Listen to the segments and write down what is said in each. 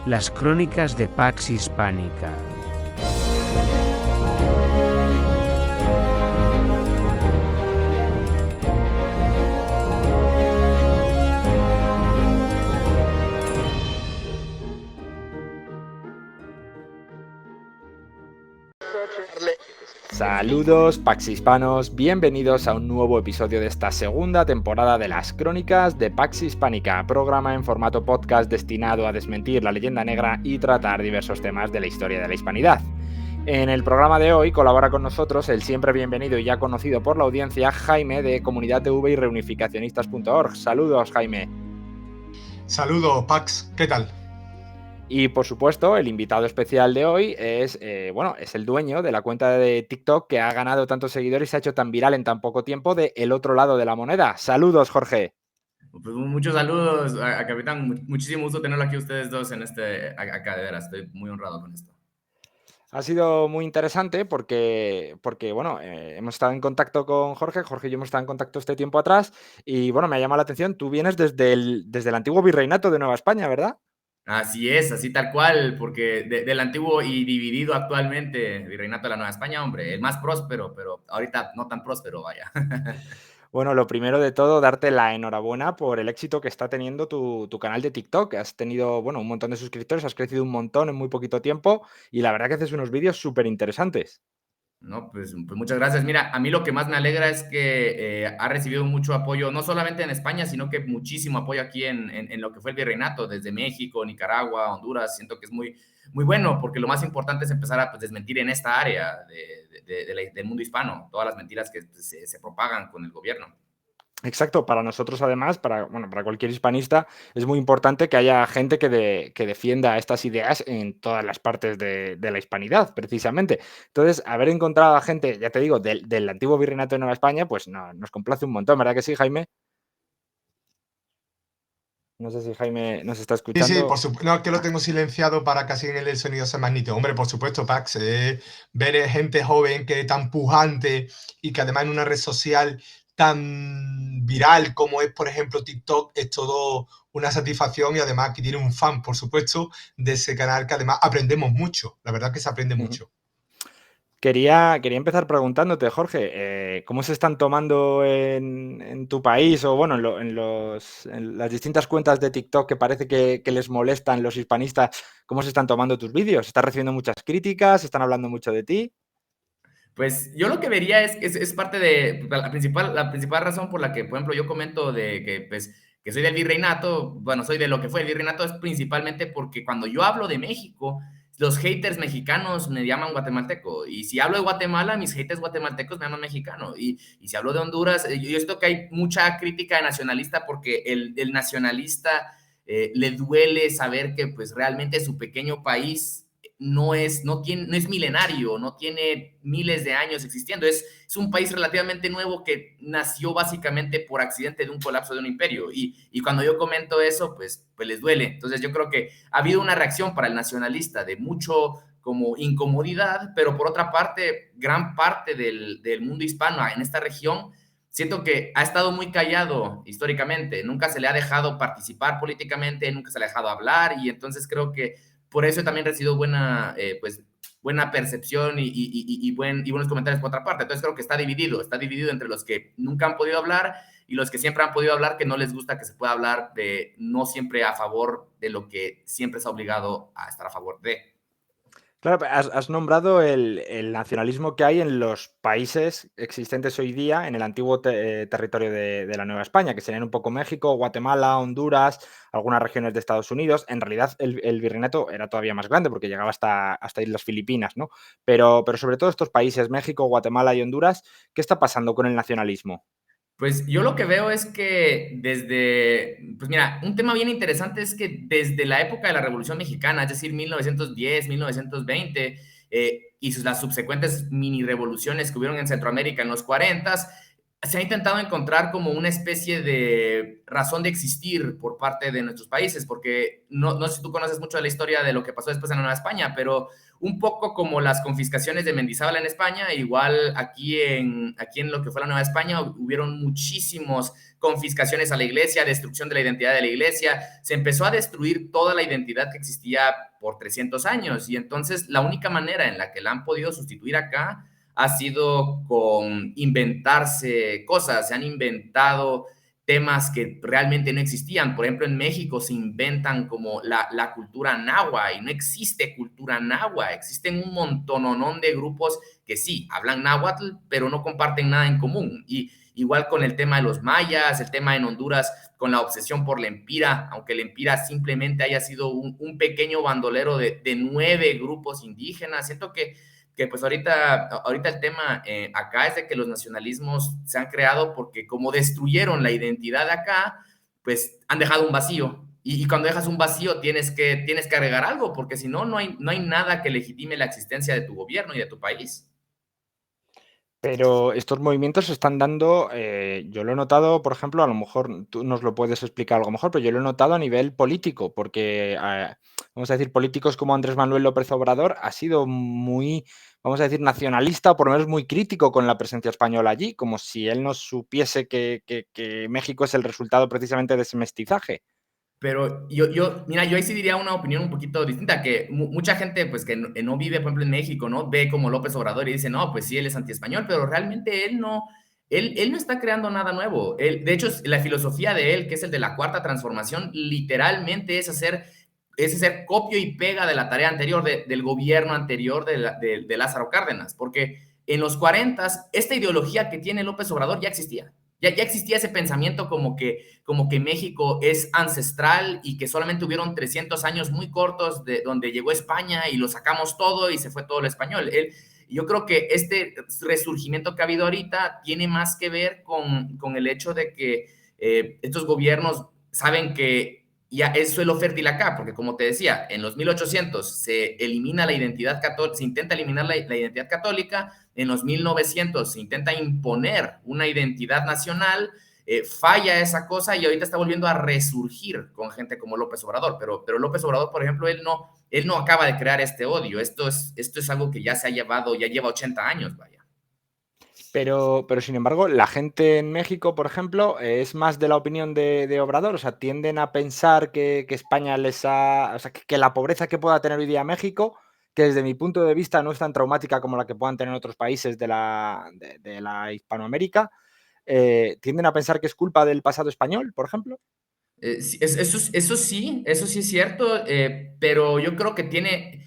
Las crónicas de Pax Hispánica. Saludos Pax Hispanos, bienvenidos a un nuevo episodio de esta segunda temporada de las Crónicas de Pax Hispánica, programa en formato podcast destinado a desmentir la leyenda negra y tratar diversos temas de la historia de la hispanidad. En el programa de hoy colabora con nosotros el siempre bienvenido y ya conocido por la audiencia Jaime de Comunidad TV y Reunificacionistas.org. Saludos, Jaime. Saludos, Pax, ¿qué tal? Y por supuesto, el invitado especial de hoy es el dueño de la cuenta de TikTok que ha ganado tantos seguidores y se ha hecho tan viral en tan poco tiempo de El Otro Lado de la Moneda. Saludos, Jorge. Pues muchos saludos a Capitán, muchísimo gusto tenerlo aquí ustedes dos acá, de veras, estoy muy honrado con esto. Ha sido muy interesante porque hemos estado en contacto con Jorge y yo hemos estado en contacto este tiempo atrás y bueno, me ha llamado la atención, tú vienes desde el antiguo virreinato de Nueva España, ¿verdad? Así es, así tal cual, porque del antiguo y dividido actualmente Virreinato de la Nueva España, hombre, el más próspero, pero ahorita no tan próspero, vaya. Bueno, lo primero de todo, darte la enhorabuena por el éxito que está teniendo tu canal de TikTok. Has tenido, un montón de suscriptores, has crecido un montón en muy poquito tiempo y la verdad que haces unos vídeos súper interesantes. No, pues muchas gracias. Mira, a mí lo que más me alegra es que ha recibido mucho apoyo, no solamente en España, sino que muchísimo apoyo aquí en lo que fue el virreinato, desde México, Nicaragua, Honduras. Siento que es muy, muy bueno, porque lo más importante es empezar a desmentir en esta área del mundo hispano, todas las mentiras que se propagan con el gobierno. Exacto, para nosotros además, para cualquier hispanista, es muy importante que haya gente que defienda estas ideas en todas las partes de la hispanidad, precisamente. Entonces, haber encontrado a gente, ya te digo, del antiguo virreinato de Nueva España, pues nos complace un montón, ¿verdad que sí, Jaime? No sé si Jaime nos está Sí, escuchando. por supuesto, no, que lo tengo silenciado para que así en el sonido sea más nítido. Hombre, por supuesto, Pax, ver gente joven que tan pujante y que además en una red social tan viral como es, por ejemplo, TikTok, es todo una satisfacción y además que tiene un fan, por supuesto, de ese canal que además aprendemos mucho. La verdad que se aprende mucho. Quería empezar preguntándote, Jorge, ¿cómo se están tomando en tu país o bueno, en las distintas cuentas de TikTok que parece que les molestan los hispanistas, cómo se están tomando tus vídeos? ¿Estás recibiendo muchas críticas? ¿Están hablando mucho de ti? Pues yo lo que vería es que es parte de la principal razón por la que, por ejemplo, yo comento de que, pues, que soy del virreinato, bueno, soy de lo que fue el virreinato, es principalmente porque cuando yo hablo de México, los haters mexicanos me llaman guatemalteco. Y si hablo de Guatemala, mis haters guatemaltecos me llaman mexicano. Y si hablo de Honduras, yo siento que hay mucha crítica de nacionalista porque el nacionalista le duele saber que, pues, realmente su pequeño país no es milenario, no tiene miles de años existiendo, es un país relativamente nuevo que nació básicamente por accidente de un colapso de un imperio, y cuando yo comento eso, pues les duele. Entonces yo creo que ha habido una reacción para el nacionalista de mucho como incomodidad, pero por otra parte, gran parte del mundo hispano en esta región siento que ha estado muy callado históricamente, nunca se le ha dejado participar políticamente, nunca se le ha dejado hablar, y entonces creo que por eso también recibido buena percepción y buenos comentarios por otra parte. Entonces creo que está dividido entre los que nunca han podido hablar y los que siempre han podido hablar, que no les gusta que se pueda hablar de no siempre a favor de lo que siempre se ha obligado a estar a favor de. Claro, has nombrado el nacionalismo que hay en los países existentes hoy día en el antiguo territorio de la Nueva España, que serían un poco México, Guatemala, Honduras, algunas regiones de Estados Unidos. En realidad, el virreinato era todavía más grande porque llegaba hasta Islas Filipinas, ¿no? Pero sobre todo estos países, México, Guatemala y Honduras, ¿qué está pasando con el nacionalismo? Pues yo lo que veo es que pues mira, un tema bien interesante es que desde la época de la Revolución Mexicana, es decir, 1910, 1920, y las subsecuentes mini revoluciones que hubieron en Centroamérica en los 40, se ha intentado encontrar como una especie de razón de existir por parte de nuestros países, porque no sé si tú conoces mucho de la historia de lo que pasó después en la Nueva España, pero un poco como las confiscaciones de Mendizábal en España, igual aquí en lo que fue la Nueva España hubieron muchísimos confiscaciones a la iglesia, destrucción de la identidad de la iglesia, se empezó a destruir toda la identidad que existía por 300 años, y entonces la única manera en la que la han podido sustituir acá ha sido con inventarse cosas, se han inventado temas que realmente no existían. Por ejemplo, en México se inventan como la cultura náhuatl y no existe cultura náhuatl. Existen un montononón de grupos que sí, hablan náhuatl, pero no comparten nada en común. Y igual con el tema de los mayas, el tema en Honduras con la obsesión por la empira, aunque la empira simplemente haya sido un pequeño bandolero de 9 grupos indígenas. Siento que pues ahorita el tema acá es de que los nacionalismos se han creado porque como destruyeron la identidad de acá, pues han dejado un vacío. Y cuando dejas un vacío tienes que agregar algo, porque si no, no hay nada que legitime la existencia de tu gobierno y de tu país. Pero estos movimientos se están dando, yo lo he notado, por ejemplo, a lo mejor tú nos lo puedes explicar algo mejor, pero yo lo he notado a nivel político, porque, vamos a decir, políticos como Andrés Manuel López Obrador ha sido muy, vamos a decir, nacionalista, o por lo menos muy crítico con la presencia española allí, como si él no supiese que México es el resultado precisamente de ese mestizaje. Pero mira, yo ahí sí diría una opinión un poquito distinta, que mucha gente, pues, que no vive, por ejemplo, en México, ¿no? Ve como López Obrador y dice, no, pues sí, él es antiespañol, pero realmente él no está creando nada nuevo. De hecho, la filosofía de él, que es el de la cuarta transformación, literalmente es hacer copio y pega de la tarea anterior, del gobierno anterior de Lázaro Cárdenas, porque en los 40 esta ideología que tiene López Obrador ya existía. Ya existía ese pensamiento como que México es ancestral y que solamente hubieron 300 años muy cortos de donde llegó España y lo sacamos todo y se fue todo el español. Yo creo que este resurgimiento que ha habido ahorita tiene más que ver con el hecho de que estos gobiernos saben que ya es suelo fértil acá, porque como te decía, en los 1800 se elimina la identidad católica, se intenta eliminar la identidad católica, en los 1900 se intenta imponer una identidad nacional, falla esa cosa y ahorita está volviendo a resurgir con gente como López Obrador, pero López Obrador, por ejemplo, él no acaba de crear este odio, esto es algo que ya se ha llevado, ya lleva 80 años, vaya. Pero sin embargo, la gente en México, por ejemplo, es más de la opinión de Obrador, o sea, tienden a pensar que España les ha, o sea, que la pobreza que pueda tener hoy día México, que desde mi punto de vista no es tan traumática como la que puedan tener otros países de la Hispanoamérica, tienden a pensar que es culpa del pasado español, por ejemplo. Eso sí es cierto, pero yo creo que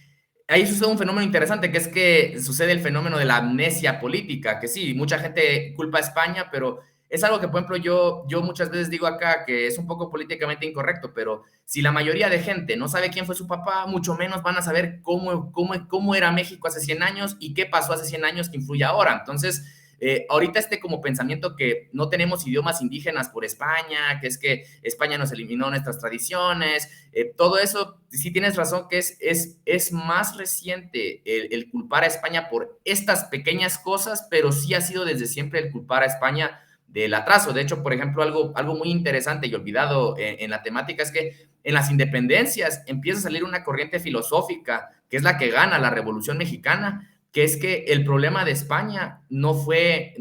ahí sucede un fenómeno interesante, que es que sucede el fenómeno de la amnesia política, que sí, mucha gente culpa a España, pero es algo que, por ejemplo, yo muchas veces digo acá que es un poco políticamente incorrecto, pero si la mayoría de gente no sabe quién fue su papá, mucho menos van a saber cómo era México hace 100 años y qué pasó hace 100 años que influye ahora. Entonces, ahorita como pensamiento que no tenemos idiomas indígenas por España, que es que España nos eliminó nuestras tradiciones, todo eso, sí tienes razón que es más reciente el culpar a España por estas pequeñas cosas, pero sí ha sido desde siempre el culpar a España del atraso. De hecho, por ejemplo, algo muy interesante y olvidado en la temática es que en las independencias empieza a salir una corriente filosófica que es la que gana la Revolución Mexicana, que es que el problema de España no fue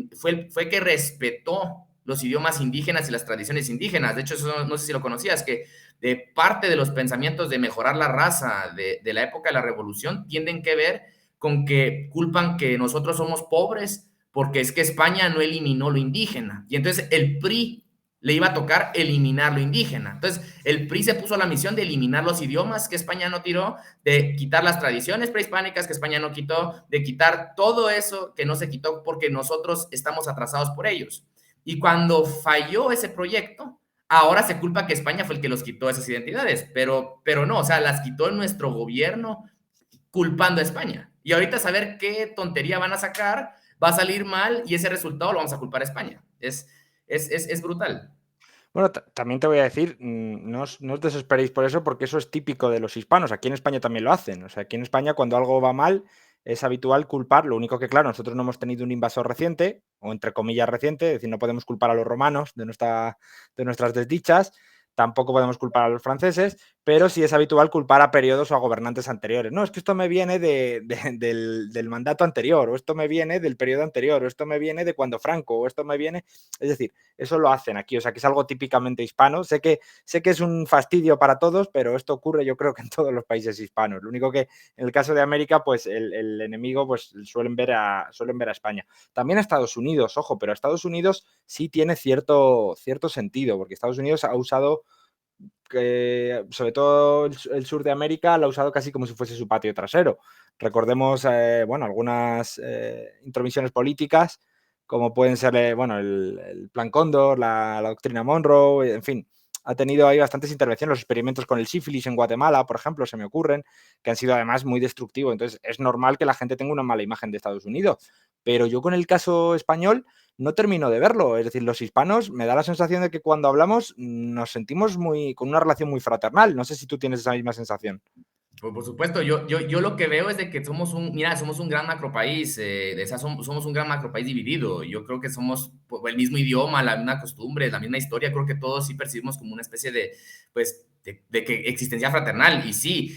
que respetó los idiomas indígenas y las tradiciones indígenas. De hecho, eso no sé si lo conocías, que de parte de los pensamientos de mejorar la raza de la época de la Revolución tienden que ver con que culpan que nosotros somos pobres porque es que España no eliminó lo indígena. Y entonces el PRI le iba a tocar eliminar lo indígena. Entonces, el PRI se puso la misión de eliminar los idiomas que España no tiró, de quitar las tradiciones prehispánicas que España no quitó, de quitar todo eso que no se quitó porque nosotros estamos atrasados por ellos. Y cuando falló ese proyecto, ahora se culpa que España fue el que los quitó esas identidades, pero no, o sea, las quitó nuestro gobierno culpando a España. Y ahorita saber qué tontería van a sacar, va a salir mal y ese resultado lo vamos a culpar a España. Es brutal. Bueno, también te voy a decir, no os desesperéis por eso, porque eso es típico de los hispanos. Aquí en España también lo hacen. O sea, aquí en España cuando algo va mal, es habitual culpar, lo único que, claro, nosotros no hemos tenido un invasor reciente, o entre comillas reciente, es decir, no podemos culpar a los romanos de nuestras desdichas, tampoco podemos culpar a los franceses, pero sí es habitual culpar a periodos o a gobernantes anteriores. No, es que esto me viene del mandato anterior, o esto me viene del periodo anterior, o esto me viene de cuando Franco, o esto me viene... Es decir, eso lo hacen aquí, o sea, que es algo típicamente hispano. Sé que es un fastidio para todos, pero esto ocurre yo creo que en todos los países hispanos. Lo único que en el caso de América, pues el enemigo pues suelen ver a España. También a Estados Unidos, ojo, pero a Estados Unidos sí tiene cierto sentido, porque Estados Unidos ha usado, sobre todo el sur de América, lo ha usado casi como si fuese su patio trasero. Recordemos, algunas intromisiones políticas, como pueden ser, el Plan Cóndor, la doctrina Monroe, en fin. Ha tenido ahí bastantes intervenciones, los experimentos con el sífilis en Guatemala, por ejemplo, se me ocurren, que han sido además muy destructivos. Entonces, es normal que la gente tenga una mala imagen de Estados Unidos. Pero yo con el caso español no termino de verlo. Es decir, los hispanos, me da la sensación de que cuando hablamos nos sentimos con una relación muy fraternal. No sé si tú tienes esa misma sensación. Por supuesto, yo lo que veo es de que somos un gran macropaís, somos un gran macropaís dividido. Yo creo que somos el mismo idioma, la misma costumbre, la misma historia. Creo que todos sí percibimos como una especie de, pues, de que existencia fraternal. Y sí,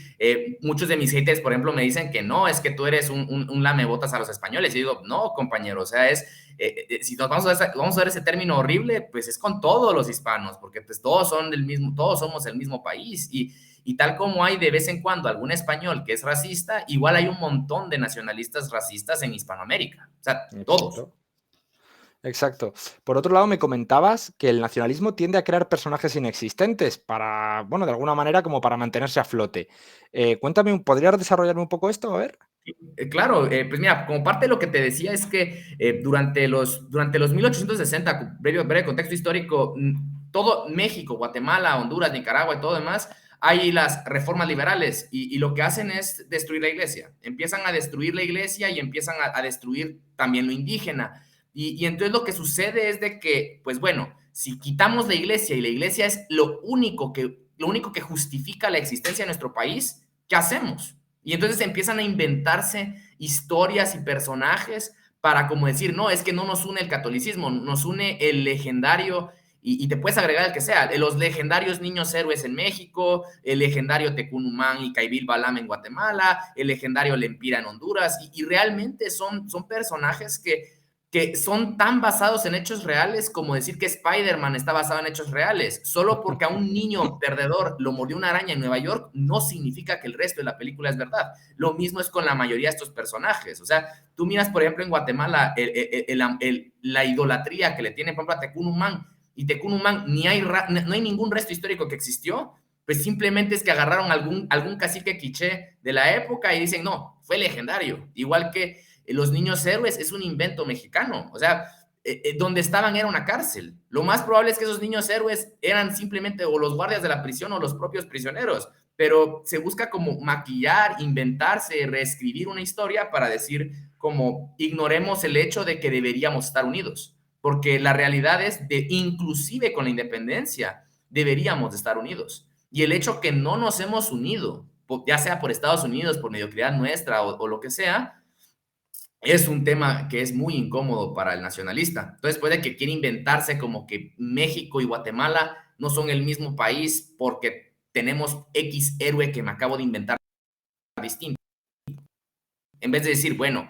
muchos de mis haters, por ejemplo, me dicen que no, es que tú eres un lamebotas a los españoles. Y digo, no, compañero, o sea, si nos vamos a ver ese término horrible, pues es con todos los hispanos, porque pues todos somos el mismo país. Y tal como hay de vez en cuando algún español que es racista, igual hay un montón de nacionalistas racistas en Hispanoamérica. O sea, todos. Exacto. Por otro lado, me comentabas que el nacionalismo tiende a crear personajes inexistentes para, de alguna manera como para mantenerse a flote. Cuéntame, ¿podrías desarrollarme un poco esto? A ver. Claro, pues mira, como parte de lo que te decía es que durante los 1860, breve contexto histórico, todo México, Guatemala, Honduras, Nicaragua y todo demás, hay las reformas liberales y lo que hacen es destruir la iglesia. Empiezan a destruir la iglesia y empiezan a destruir también lo indígena. Y entonces lo que sucede es de que, pues bueno, si quitamos la iglesia y la iglesia es lo único que justifica la existencia de nuestro país, ¿qué hacemos? Y entonces empiezan a inventarse historias y personajes para como decir, no, es que no nos une el catolicismo, nos une el legendario, y te puedes agregar el que sea, los legendarios niños héroes en México, el legendario Tecunumán y Caibil Balam en Guatemala, el legendario Lempira en Honduras, y realmente son personajes que son tan basados en hechos reales como decir que Spider-Man está basado en hechos reales. Solo porque a un niño perdedor lo mordió una araña en Nueva York, no significa que el resto de la película es verdad. Lo mismo es con la mayoría de estos personajes. O sea, tú miras, por ejemplo, en Guatemala, la idolatría que le tienen, por ejemplo, a Tecunumán, y Tecunumán no hay ningún resto histórico que existió, pues simplemente es que agarraron algún cacique quiché de la época y dicen, no, fue legendario. Igual que los niños héroes es un invento mexicano. O sea, donde estaban era una cárcel. Lo más probable es que esos niños héroes eran simplemente o los guardias de la prisión o los propios prisioneros, pero se busca como maquillar, inventarse, reescribir una historia para decir como ignoremos el hecho de que deberíamos estar unidos, porque la realidad es de inclusive con la independencia deberíamos de estar unidos. Y el hecho que no nos hemos unido, ya sea por Estados Unidos, por mediocridad nuestra o lo que sea, es un tema que es muy incómodo para el nacionalista. Entonces puede que quiera inventarse como que México y Guatemala no son el mismo país porque tenemos X héroe que me acabo de inventar distinto. En vez de decir, bueno,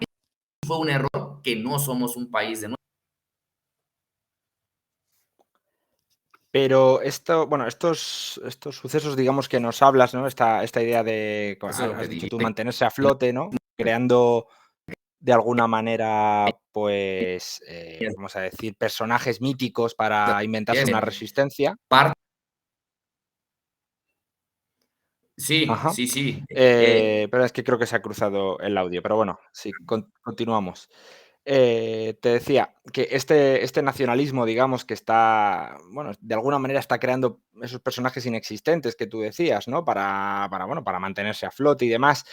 fue un error que no somos un país de nuevo. Pero estos sucesos, digamos, que nos hablas, ¿no? Esta idea de, has dicho tú, mantenerse a flote, ¿no? Creando de alguna manera, pues, vamos a decir, personajes míticos para inventarse una resistencia. Sí, Ajá. sí. Pero es que creo que se ha cruzado el audio. Pero bueno, sí, continuamos. Te decía que este nacionalismo, digamos, que está, de alguna manera está creando esos personajes inexistentes que tú decías, ¿no? Para mantenerse a flote y demás.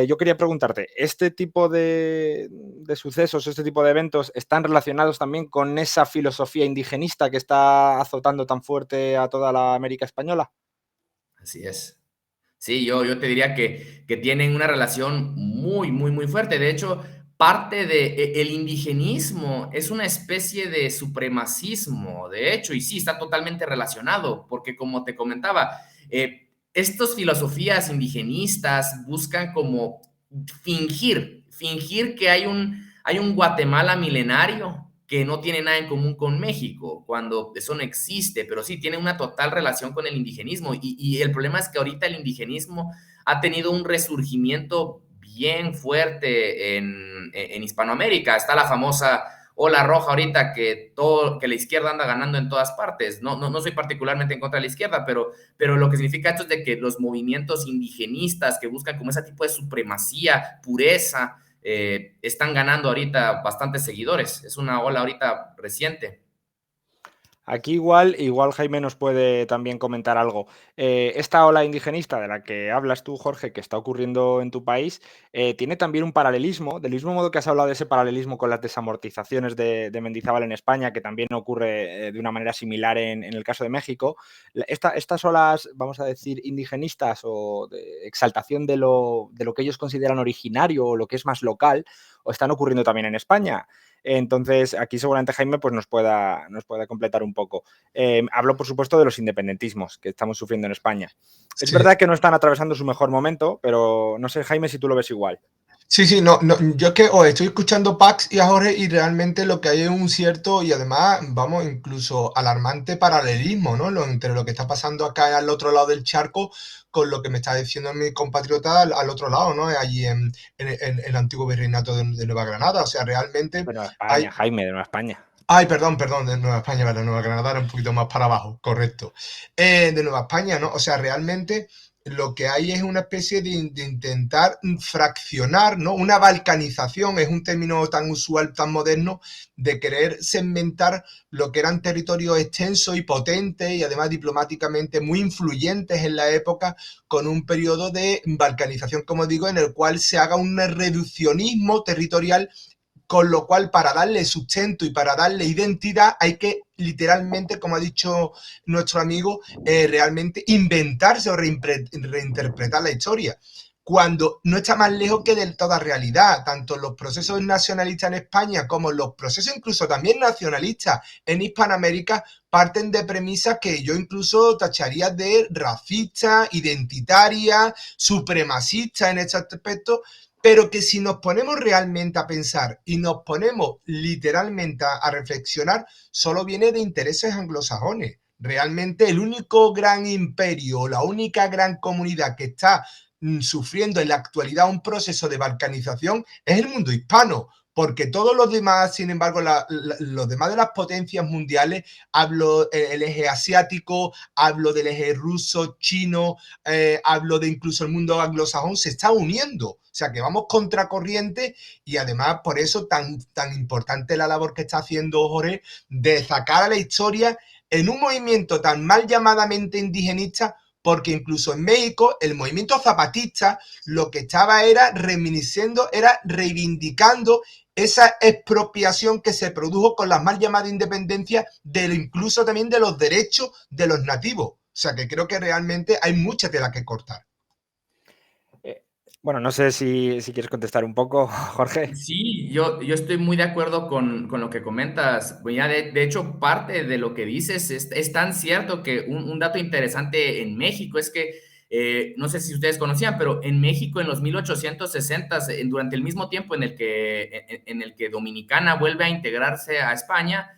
Yo quería preguntarte, ¿este tipo de sucesos, este tipo de eventos están relacionados también con esa filosofía indigenista que está azotando tan fuerte a toda la América española? Así es. Sí, yo te diría que tienen una relación muy, muy, muy fuerte. De hecho, parte de el indigenismo es una especie de supremacismo, de hecho, y sí, está totalmente relacionado, porque como te comentaba, estas filosofías indigenistas buscan como fingir que hay un Guatemala milenario que no tiene nada en común con México, cuando eso no existe, pero sí tiene una total relación con el indigenismo. Y el problema es que ahorita el indigenismo ha tenido un resurgimiento bien fuerte en Hispanoamérica. Está la famosa ola roja ahorita que la izquierda anda ganando en todas partes. No soy particularmente en contra de la izquierda, pero lo que significa esto es de que los movimientos indigenistas que buscan como ese tipo de supremacía, pureza, están ganando ahorita bastantes seguidores. Es una ola ahorita reciente. Aquí igual Jaime nos puede también comentar algo. Esta ola indigenista de la que hablas tú, Jorge, que está ocurriendo en tu país, tiene también un paralelismo, del mismo modo que has hablado de ese paralelismo con las desamortizaciones de Mendizábal en España, que también ocurre de una manera similar en el caso de México. Estas olas, vamos a decir, indigenistas o de exaltación de lo que ellos consideran originario o lo que es más local, o están ocurriendo también en España. Entonces, aquí seguramente Jaime pues, nos pueda completar un poco. Hablo, por supuesto, de los independentismos que estamos sufriendo en España. Es Sí. verdad que no están atravesando su mejor momento, pero no sé, Jaime, si tú lo ves igual. Sí, no, yo es que os estoy escuchando Pax y a Jorge y realmente lo que hay es un cierto y además, vamos, incluso alarmante paralelismo, ¿no? Entre lo que está pasando acá al otro lado del charco con lo que me está diciendo mi compatriota al otro lado, ¿no? Allí en el antiguo virreinato de Nueva Granada. O sea, realmente De Nueva España, hay... Jaime, de Nueva España. Ay, perdón, de Nueva España, ¿verdad? Nueva Granada era un poquito más para abajo, correcto. De Nueva España, ¿no? O sea, realmente lo que hay es una especie de intentar fraccionar, ¿no? Una balcanización, es un término tan usual, tan moderno, de querer segmentar lo que eran territorios extensos y potentes y además diplomáticamente muy influyentes en la época, con un periodo de balcanización, como digo, en el cual se haga un reduccionismo territorial, con lo cual para darle sustento y para darle identidad hay que literalmente, como ha dicho nuestro amigo, realmente inventarse o reinterpretar la historia, cuando no está más lejos que de toda realidad. Tanto los procesos nacionalistas en España como los procesos incluso también nacionalistas en Hispanoamérica parten de premisas que yo incluso tacharía de racistas, identitarias, supremacistas en este aspecto, pero que si nos ponemos realmente a pensar y nos ponemos literalmente a reflexionar, solo viene de intereses anglosajones. Realmente el único gran imperio, la única gran comunidad que está sufriendo en la actualidad un proceso de balcanización es el mundo hispano, porque todos los demás, sin embargo, los demás de las potencias mundiales, hablo del eje asiático, hablo del eje ruso, chino, hablo de incluso el mundo anglosajón, se está uniendo. O sea, que vamos contracorriente y además por eso tan importante la labor que está haciendo Jorge de sacar a la historia en un movimiento tan mal llamadamente indigenista, porque incluso en México el movimiento zapatista lo que estaba era reminisciendo, era reivindicando esa expropiación que se produjo con las mal llamadas independencias, incluso también de los derechos de los nativos. O sea que creo que realmente hay mucha tela que cortar. Bueno, no sé si quieres contestar un poco, Jorge. Sí, yo estoy muy de acuerdo con lo que comentas. Pues ya de hecho, parte de lo que dices es tan cierto que un dato interesante en México es que, no sé si ustedes conocían, pero en México en los 1860, durante el mismo tiempo en el que Dominicana vuelve a integrarse a España,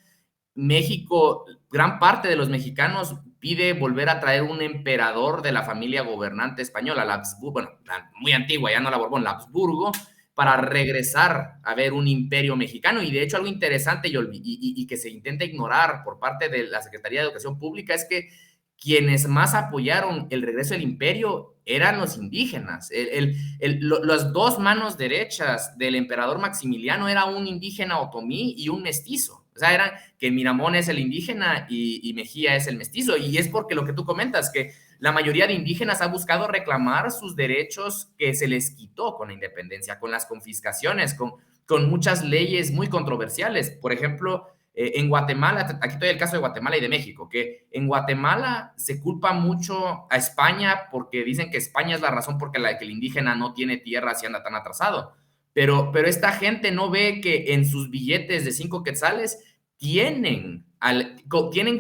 México, gran parte de los mexicanos pide volver a traer un emperador de la familia gobernante española, bueno, muy antigua, ya no la Borbón, la Habsburgo, para regresar a ver un imperio mexicano. Y de hecho algo interesante y que se intenta ignorar por parte de la Secretaría de Educación Pública es que quienes más apoyaron el regreso del imperio eran los indígenas. Las dos manos derechas del emperador Maximiliano era un indígena otomí y un mestizo. O sea, eran que Miramón es el indígena y Mejía es el mestizo. Y es porque lo que tú comentas, que la mayoría de indígenas ha buscado reclamar sus derechos que se les quitó con la independencia, con las confiscaciones, con muchas leyes muy controversiales. Por ejemplo, En Guatemala, aquí estoy el caso de Guatemala y de México, que en Guatemala se culpa mucho a España porque dicen que España es la razón por la que el indígena no tiene tierra y anda tan atrasado. Pero esta gente no ve que en sus billetes de 5 quetzales tienen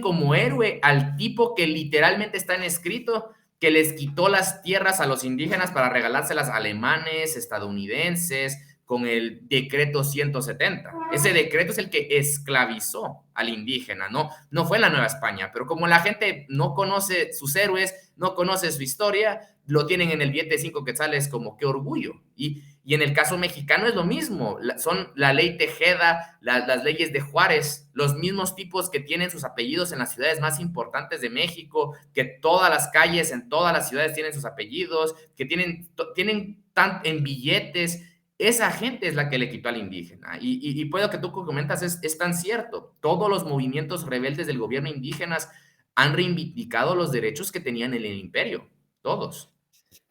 como héroe al tipo que literalmente está en escrito que les quitó las tierras a los indígenas para regalárselas a alemanes, estadounidenses, con el decreto 170. Ese decreto es el que esclavizó al indígena, no fue en la Nueva España, pero como la gente no conoce sus héroes, no conoce su historia, lo tienen en el billete de 5 quetzales como qué orgullo. Y en el caso mexicano es lo mismo, son la ley Tejeda, las leyes de Juárez, los mismos tipos que tienen sus apellidos en las ciudades más importantes de México, que todas las calles en todas las ciudades tienen sus apellidos, que tienen en billetes. Esa gente es la que le quitó al indígena. Y puedo que tú comentas, es tan cierto. Todos los movimientos rebeldes del gobierno indígenas han reivindicado los derechos que tenían en el imperio. Todos.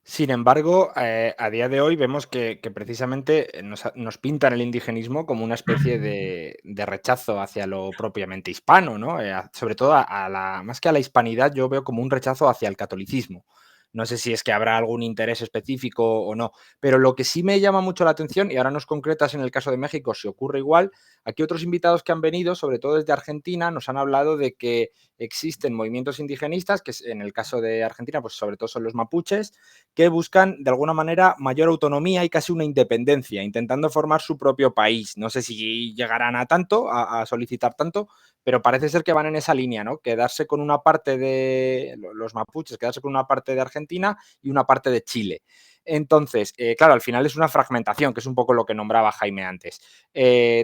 Sin embargo, a día de hoy vemos que precisamente nos pintan el indigenismo como una especie de rechazo hacia lo propiamente hispano, ¿no? Sobre todo más que a la hispanidad, yo veo como un rechazo hacia el catolicismo. No sé si es que habrá algún interés específico o no, pero lo que sí me llama mucho la atención, y ahora nos concretas en el caso de México si ocurre igual, aquí otros invitados que han venido, sobre todo desde Argentina, nos han hablado de que existen movimientos indigenistas, que en el caso de Argentina, pues sobre todo son los mapuches, que buscan de alguna manera mayor autonomía y casi una independencia, intentando formar su propio país. No sé si llegarán a tanto, a solicitar tanto, pero parece ser que van en esa línea, ¿no? Quedarse con una parte de los mapuches, quedarse con una parte de Argentina y una parte de Chile. Entonces, claro, al final es una fragmentación, que es un poco lo que nombraba Jaime antes.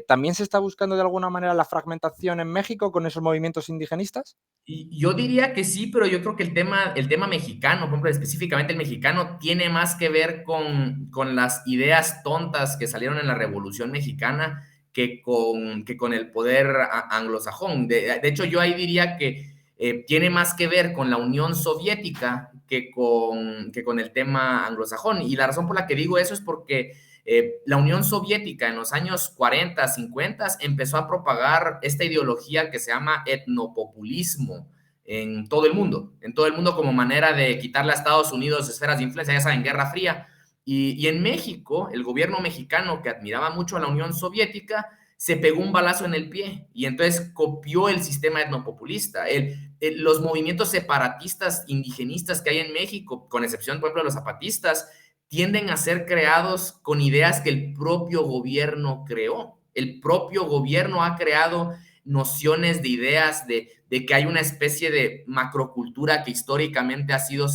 ¿También se está buscando de alguna manera la fragmentación en México con esos movimientos indigenistas? Y yo diría que sí, pero yo creo que el tema mexicano, por ejemplo, específicamente el mexicano, tiene más que ver con las ideas tontas que salieron en la Revolución Mexicana que con el poder anglosajón. De hecho, yo ahí diría que tiene más que ver con la Unión Soviética que con el tema anglosajón. Y la razón por la que digo eso es porque la Unión Soviética en los años 40, 50 empezó a propagar esta ideología que se llama etnopopulismo en todo el mundo como manera de quitarle a Estados Unidos esferas de influencia, ya saben, Guerra Fría. Y en México, el gobierno mexicano, que admiraba mucho a la Unión Soviética, se pegó un balazo en el pie y entonces copió el sistema etnopopulista. Los movimientos separatistas indigenistas que hay en México, con excepción, por ejemplo, de los zapatistas, tienden a ser creados con ideas que el propio gobierno creó. El propio gobierno ha creado nociones de ideas de que hay una especie de macrocultura que históricamente ha sido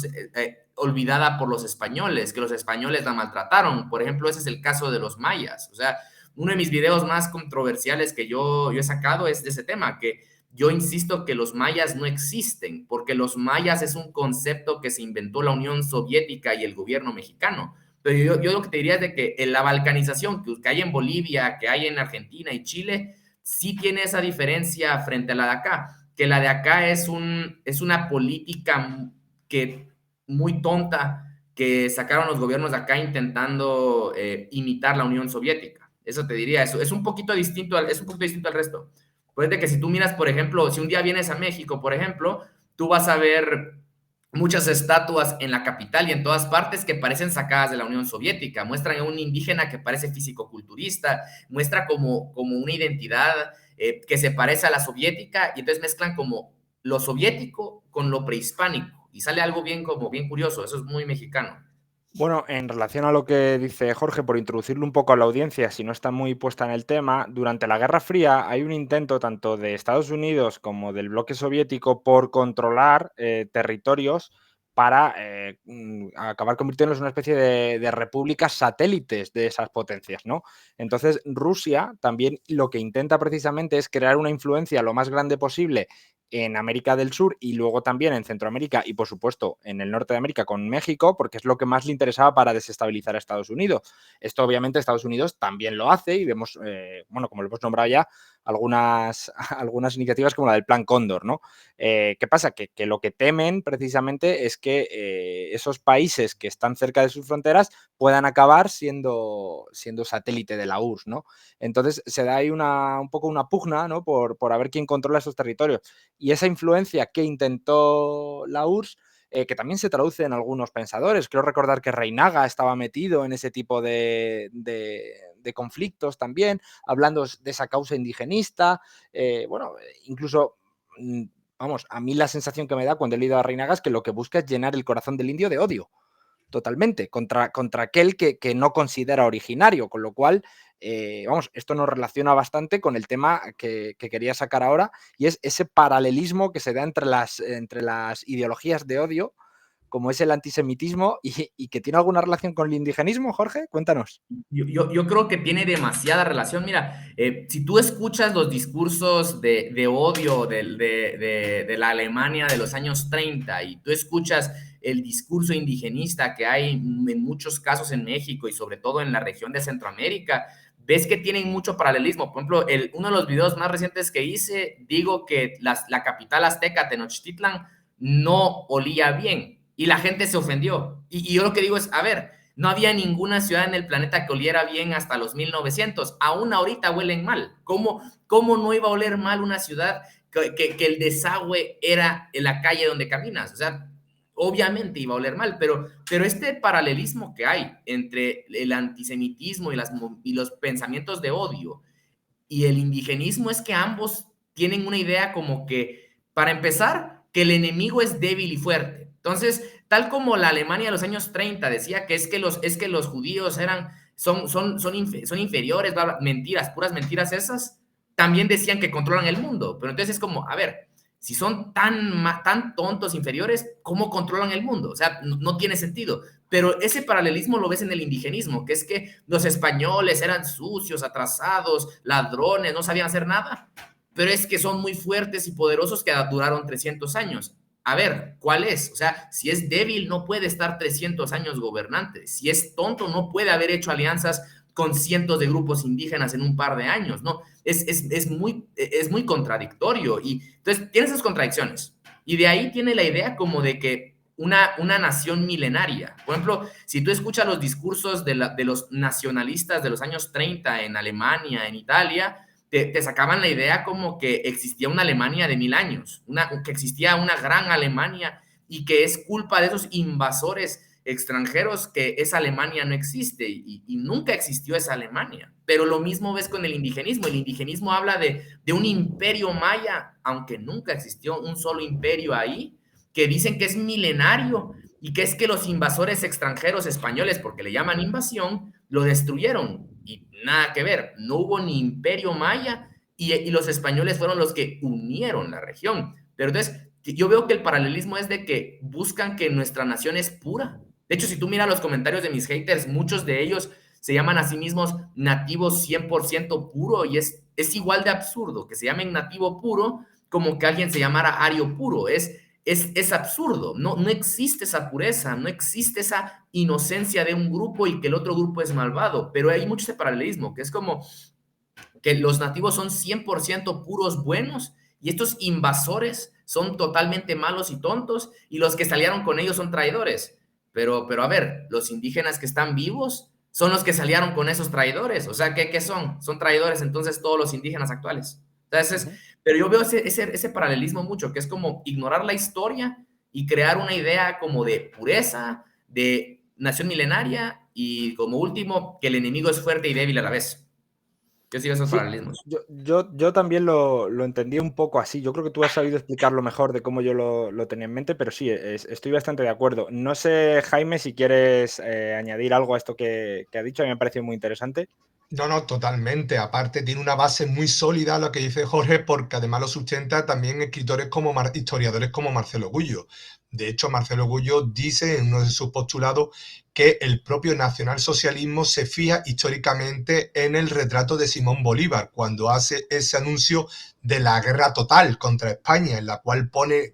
olvidada por los españoles, que los españoles la maltrataron. Por ejemplo, ese es el caso de los mayas. O sea, uno de mis videos más controversiales que yo he sacado es de ese tema, que yo insisto que los mayas no existen, porque los mayas es un concepto que se inventó la Unión Soviética y el gobierno mexicano. Pero yo lo que te diría es de que en la balcanización que hay en Bolivia, que hay en Argentina y Chile, sí tiene esa diferencia frente a la de acá, que la de acá es una política que muy tonta que sacaron los gobiernos de acá intentando imitar la Unión Soviética. Eso te diría, eso es un poquito distinto al resto. Puede que si tú miras, por ejemplo, si un día vienes a México, por ejemplo, tú vas a ver muchas estatuas en la capital y en todas partes que parecen sacadas de la Unión Soviética, muestran a un indígena que parece físico-culturista, muestra como una identidad que se parece a la soviética y entonces mezclan como lo soviético con lo prehispánico y sale algo bien curioso, eso es muy mexicano. Bueno, en relación a lo que dice Jorge, por introducirlo un poco a la audiencia, si no está muy puesta en el tema, durante la Guerra Fría hay un intento tanto de Estados Unidos como del bloque soviético por controlar territorios para acabar convirtiéndolos en una especie de repúblicas satélites de esas potencias, ¿no? Entonces, Rusia también lo que intenta precisamente es crear una influencia lo más grande posible en América del Sur y luego también en Centroamérica y, por supuesto, en el norte de América con México, porque es lo que más le interesaba para desestabilizar a Estados Unidos. Esto, obviamente, Estados Unidos también lo hace y vemos, bueno, como lo hemos nombrado ya, algunas iniciativas como la del Plan Cóndor, ¿no? ¿Qué pasa? Que lo que temen precisamente es que esos países que están cerca de sus fronteras puedan acabar siendo satélite de la URSS, ¿no? Entonces se da ahí un poco una pugna, ¿no? Por a ver quién controla esos territorios. Y esa influencia que intentó la URSS, que también se traduce en algunos pensadores. Creo recordar que Reinaga estaba metido en ese tipo de conflictos también, hablando de esa causa indigenista. Bueno, incluso, vamos, a mí la sensación que me da cuando he leído a Reinaga es que lo que busca es llenar el corazón del indio de odio, totalmente, contra aquel que no considera originario, con lo cual, vamos, esto nos relaciona bastante con el tema que quería sacar ahora, y es ese paralelismo que se da entre las ideologías de odio, como es el antisemitismo, y que tiene alguna relación con el indigenismo. Jorge, cuéntanos. Yo creo que tiene demasiada relación. Mira, si tú escuchas los discursos de odio de la Alemania de los años 30 y tú escuchas el discurso indigenista que hay en muchos casos en México y sobre todo en la región de Centroamérica, ves que tienen mucho paralelismo. Por ejemplo, uno de los videos más recientes que hice, digo que la capital azteca, Tenochtitlan, no olía bien y la gente se ofendió. Y yo lo que digo es, a ver, no había ninguna ciudad en el planeta que oliera bien hasta los 1900. Aún ahorita huelen mal. ¿Cómo no iba a oler mal una ciudad que el desagüe era en la calle donde caminas? O sea, obviamente iba a oler mal, pero este paralelismo que hay entre el antisemitismo y los pensamientos de odio y el indigenismo es que ambos tienen una idea como que, para empezar, que el enemigo es débil y fuerte. Entonces, tal como la Alemania de los años 30 decía que es que los judíos son inferiores, bla, bla, mentiras, puras mentiras esas, también decían que controlan el mundo. Pero entonces es como, a ver, si son tan tontos, inferiores, ¿cómo controlan el mundo? O sea, no tiene sentido. Pero ese paralelismo lo ves en el indigenismo, que es que los españoles eran sucios, atrasados, ladrones, no sabían hacer nada. Pero es que son muy fuertes y poderosos que duraron 300 años. A ver, ¿cuál es? O sea, si es débil, no puede estar 300 años gobernante. Si es tonto, no puede haber hecho alianzas con cientos de grupos indígenas en un par de años, ¿no? Es muy contradictorio. Y entonces tiene esas contradicciones. Y de ahí tiene la idea como de que una nación milenaria. Por ejemplo, si tú escuchas los discursos de los nacionalistas de los años 30 en Alemania, en Italia, te sacaban la idea como que existía una Alemania de 1000 años, que existía una gran Alemania y que es culpa de esos invasores extranjeros que esa Alemania no existe y nunca existió esa Alemania. Pero lo mismo ves con el indigenismo. El indigenismo habla de un imperio maya, aunque nunca existió un solo imperio ahí, que dicen que es milenario y que es que los invasores extranjeros españoles, porque le llaman invasión, lo destruyeron. Y nada que ver, no hubo ni imperio maya y los españoles fueron los que unieron la región. Pero entonces, yo veo que el paralelismo es de que buscan que nuestra nación es pura. De hecho, si tú miras los comentarios de mis haters, muchos de ellos se llaman a sí mismos nativos 100% puro y es igual de absurdo que se llamen nativo puro como que alguien se llamara ario puro. Es absurdo, no existe esa pureza, no existe esa inocencia de un grupo y que el otro grupo es malvado, pero hay mucho ese paralelismo, que es como que los nativos son 100% puros buenos y estos invasores son totalmente malos y tontos y los que salieron con ellos son traidores. Pero a ver, los indígenas que están vivos son los que salieron con esos traidores, o sea, ¿qué son? Son traidores entonces todos los indígenas actuales. Entonces, pero yo veo ese paralelismo mucho, que es como ignorar la historia y crear una idea como de pureza, de nación milenaria y como último, que el enemigo es fuerte y débil a la vez. Yo sigo esos paralelismos. Yo también lo entendí un poco así. Yo creo que tú has sabido explicarlo mejor de cómo yo lo tenía en mente, pero sí, estoy bastante de acuerdo. No sé, Jaime, si quieres añadir algo a esto que ha dicho. A mí me ha parecido muy interesante. No, totalmente. Aparte, tiene una base muy sólida lo que dice Jorge, porque además lo sustenta también escritores historiadores como Marcelo Gullo. De hecho, Marcelo Gullo dice en uno de sus postulados que el propio nacionalsocialismo se fija históricamente en el retrato de Simón Bolívar, cuando hace ese anuncio de la guerra total contra España, en la cual pone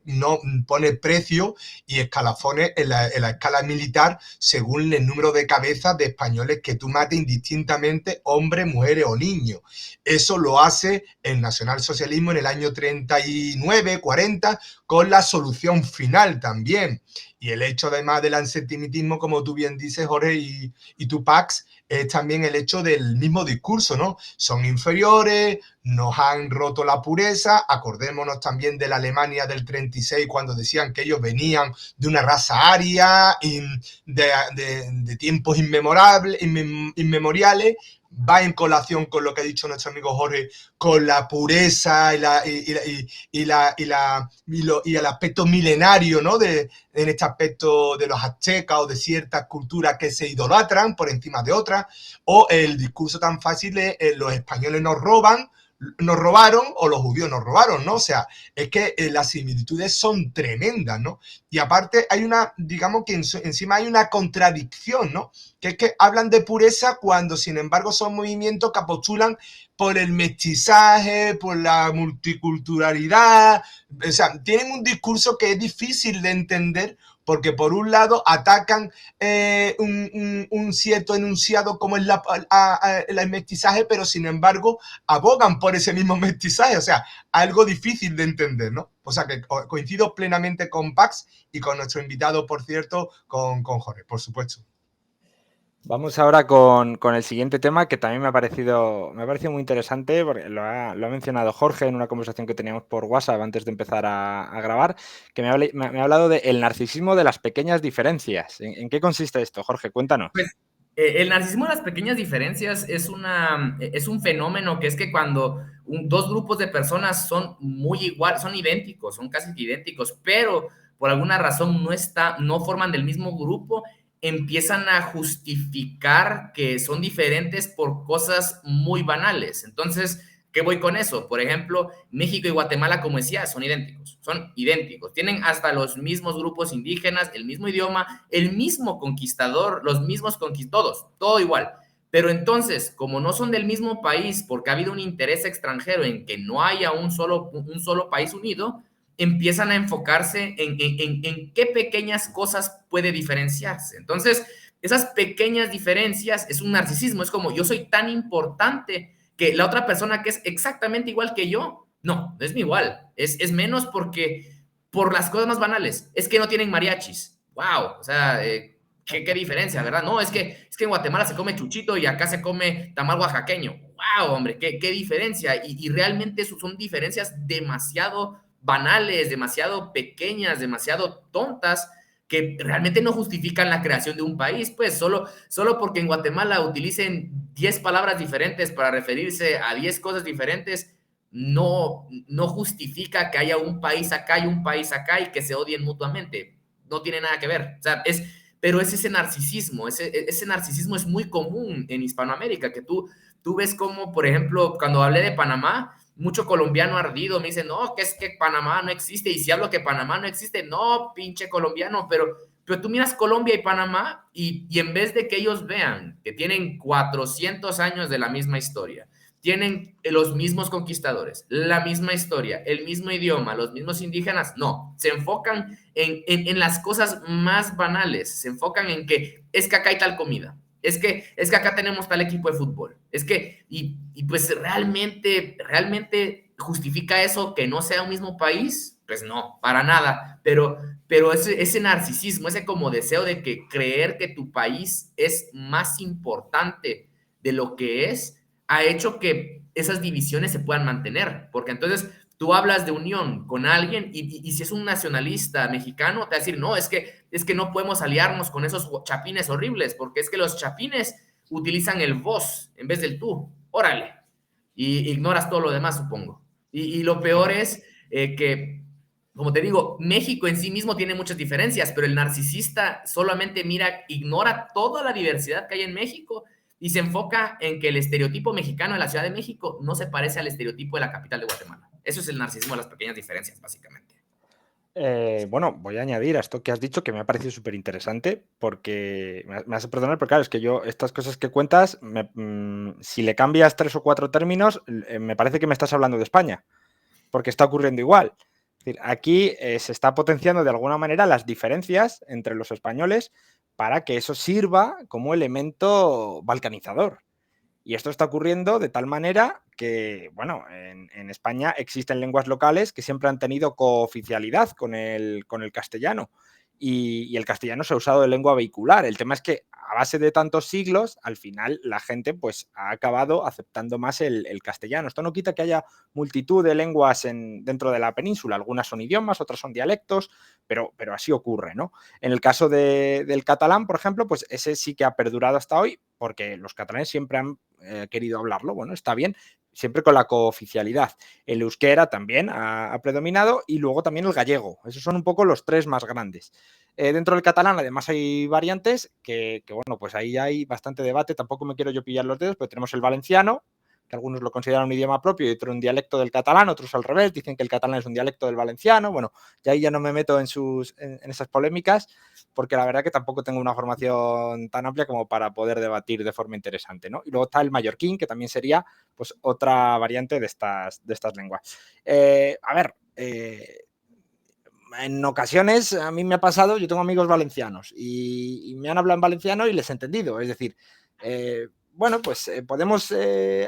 precio y escalafones en la escala militar según el número de cabezas de españoles que tú mates indistintamente, hombres, mujeres o niños. Eso lo hace el nacionalsocialismo en el año 39, 40, con la solución final también. Y el hecho además del antisemitismo, como tú bien dices, Jorge, y tu Pax, es también el hecho del mismo discurso, ¿no? Son inferiores, nos han roto la pureza. Acordémonos también de la Alemania del 36, cuando decían que ellos venían de una raza aria, de tiempos inmemoriales. Va en colación con lo que ha dicho nuestro amigo Jorge, con la pureza y el aspecto milenario, ¿no? En este aspecto de los aztecas o de ciertas culturas que se idolatran por encima de otras, o el discurso tan fácil de los españoles nos robaron o los judíos nos robaron, ¿no? O sea, es que las similitudes son tremendas, ¿no? Y aparte hay digamos que encima hay una contradicción, ¿no? Que es que hablan de pureza cuando, sin embargo, son movimientos que postulan por el mestizaje, por la multiculturalidad. O sea, tienen un discurso que es difícil de entender porque por un lado atacan un cierto enunciado como es el mestizaje, pero sin embargo abogan por ese mismo mestizaje. O sea, algo difícil de entender, ¿no? O sea, que coincido plenamente con Pax y con nuestro invitado, por cierto, con Jorge, por supuesto. Vamos ahora con el siguiente tema, que también me ha parecido muy interesante, porque lo ha mencionado Jorge en una conversación que teníamos por WhatsApp antes de empezar a grabar, que me ha hablado del narcisismo de las pequeñas diferencias. ¿En qué consiste esto, Jorge? Cuéntanos. Pues, el narcisismo de las pequeñas diferencias es un fenómeno que es que cuando dos grupos de personas son muy igual, son idénticos, son casi idénticos, pero por alguna razón no forman del mismo grupo, empiezan a justificar que son diferentes por cosas muy banales. Entonces, ¿qué voy con eso? Por ejemplo, México y Guatemala, como decía, son idénticos. Tienen hasta los mismos grupos indígenas, el mismo idioma, el mismo conquistador, los mismos conquistadores, todo igual. Pero entonces, como no son del mismo país, porque ha habido un interés extranjero en que no haya un solo país unido, empiezan a enfocarse en qué pequeñas cosas puede diferenciarse. Entonces, esas pequeñas diferencias es un narcisismo, es como yo soy tan importante que la otra persona que es exactamente igual que yo, no es igual, es menos por las cosas más banales, es que no tienen mariachis, wow, o sea, qué diferencia, ¿verdad? No, es que en Guatemala se come chuchito y acá se come tamal oaxaqueño, wow, hombre, qué diferencia, y realmente son diferencias demasiado banales, demasiado pequeñas, demasiado tontas, que realmente no justifican la creación de un país, pues solo porque en Guatemala utilicen 10 palabras diferentes para referirse a 10 cosas diferentes, no justifica que haya un país acá y un país acá y que se odien mutuamente. No tiene nada que ver. O sea, pero es ese narcisismo, ese narcisismo es muy común en Hispanoamérica, que tú ves como, por ejemplo, cuando hablé de Panamá, mucho colombiano ardido me dice, no, que es que Panamá no existe, y si hablo que Panamá no existe, no, pinche colombiano, pero tú miras Colombia y Panamá y en vez de que ellos vean que tienen 400 años de la misma historia, tienen los mismos conquistadores, la misma historia, el mismo idioma, los mismos indígenas, no, se enfocan en las cosas más banales, se enfocan en que es que acá hay tal comida, es que acá tenemos tal equipo de fútbol, es que, y pues realmente justifica eso que no sea un mismo país, pues no, para nada, pero ese narcisismo, ese como deseo de que creer que tu país es más importante de lo que es, ha hecho que esas divisiones se puedan mantener, porque entonces tú hablas de unión con alguien y si es un nacionalista mexicano, te va a decir, no, es que no podemos aliarnos con esos chapines horribles, porque es que los chapines utilizan el vos en vez del tú, órale, y ignoras todo lo demás, supongo. Y lo peor es que, como te digo, México en sí mismo tiene muchas diferencias, pero el narcisista solamente ignora toda la diversidad que hay en México y se enfoca en que el estereotipo mexicano de la Ciudad de México no se parece al estereotipo de la capital de Guatemala. Eso es el narcisismo de las pequeñas diferencias, básicamente. Bueno, voy a añadir a esto que has dicho que me ha parecido súper interesante porque me hace perdonar, pero claro, es que yo estas cosas que cuentas, si le cambias 3 o 4 términos, me parece que me estás hablando de España, porque está ocurriendo igual. Es decir, aquí se está potenciando de alguna manera las diferencias entre los españoles para que eso sirva como elemento balcanizador. Y esto está ocurriendo de tal manera que, bueno, en España existen lenguas locales que siempre han tenido cooficialidad con el castellano. Y el castellano se ha usado de lengua vehicular. El tema es que a base de tantos siglos, al final la gente pues ha acabado aceptando más el castellano. Esto no quita que haya multitud de lenguas dentro de la península. Algunas son idiomas, otras son dialectos, pero así ocurre, ¿no? En el caso del catalán, por ejemplo, pues ese sí que ha perdurado hasta hoy, porque los catalanes siempre han querido hablarlo. Bueno, está bien, siempre con la cooficialidad. El euskera también ha predominado y luego también el gallego. Esos son un poco los tres más grandes. Dentro del catalán, además, hay variantes que, bueno, pues ahí hay bastante debate. Tampoco me quiero yo pillar los dedos, pero tenemos el valenciano, que algunos lo consideran un idioma propio y otro un dialecto del catalán, otros al revés, dicen que el catalán es un dialecto del valenciano. Bueno, ya ahí ya no me meto en esas polémicas, porque la verdad que tampoco tengo una formación tan amplia como para poder debatir de forma interesante, ¿no? Y luego está el mallorquín, que también sería pues otra variante de estas lenguas. En ocasiones a mí me ha pasado, yo tengo amigos valencianos y me han hablado en valenciano y les he entendido, es decir, bueno, pues podemos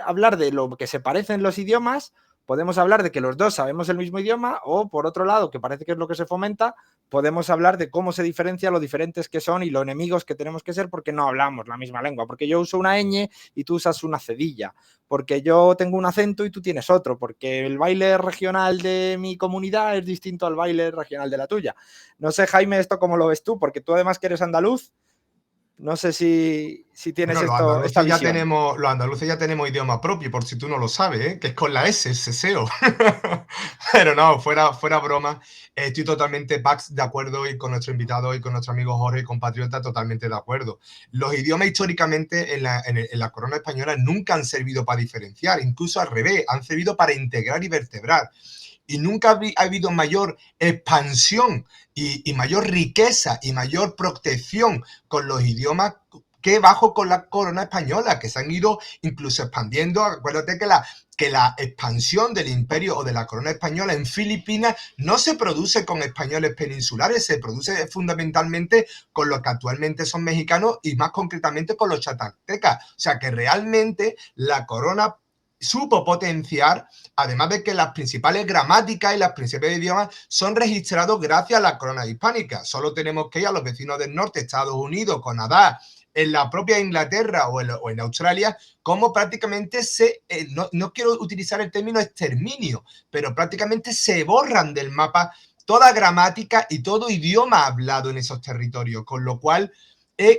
hablar de lo que se parecen los idiomas, podemos hablar de que los dos sabemos el mismo idioma o, por otro lado, que parece que es lo que se fomenta, podemos hablar de cómo se diferencia, lo diferentes que son y lo enemigos que tenemos que ser porque no hablamos la misma lengua, porque yo uso una ñ y tú usas una cedilla, porque yo tengo un acento y tú tienes otro, porque el baile regional de mi comunidad es distinto al baile regional de la tuya. No sé, Jaime, esto cómo lo ves tú, porque tú además que eres andaluz, no sé si tienes Bueno, esta visión. los andaluces ya tenemos idioma propio, por si tú no lo sabes, ¿eh? Que es con la S, el seseo. Pero no, fuera broma, estoy totalmente, Pax, de acuerdo y con nuestro invitado y con nuestro amigo Jorge, compatriota, totalmente de acuerdo. Los idiomas históricamente en la corona española nunca han servido para diferenciar, incluso al revés, han servido para integrar y vertebrar. Y nunca ha habido mayor expansión y mayor riqueza y mayor protección con los idiomas que bajo con la corona española, que se han ido incluso expandiendo. Acuérdate que la expansión del imperio o de la corona española en Filipinas no se produce con españoles peninsulares, se produce fundamentalmente con los que actualmente son mexicanos y más concretamente con los chatactecas. O sea que realmente la corona supo potenciar, además de que las principales gramáticas y los principales idiomas son registrados gracias a la corona hispánica. Solo tenemos que ir a los vecinos del norte, Estados Unidos, Canadá, en la propia Inglaterra o en Australia, como prácticamente no quiero utilizar el término exterminio, pero prácticamente se borran del mapa toda gramática y todo idioma hablado en esos territorios, con lo cual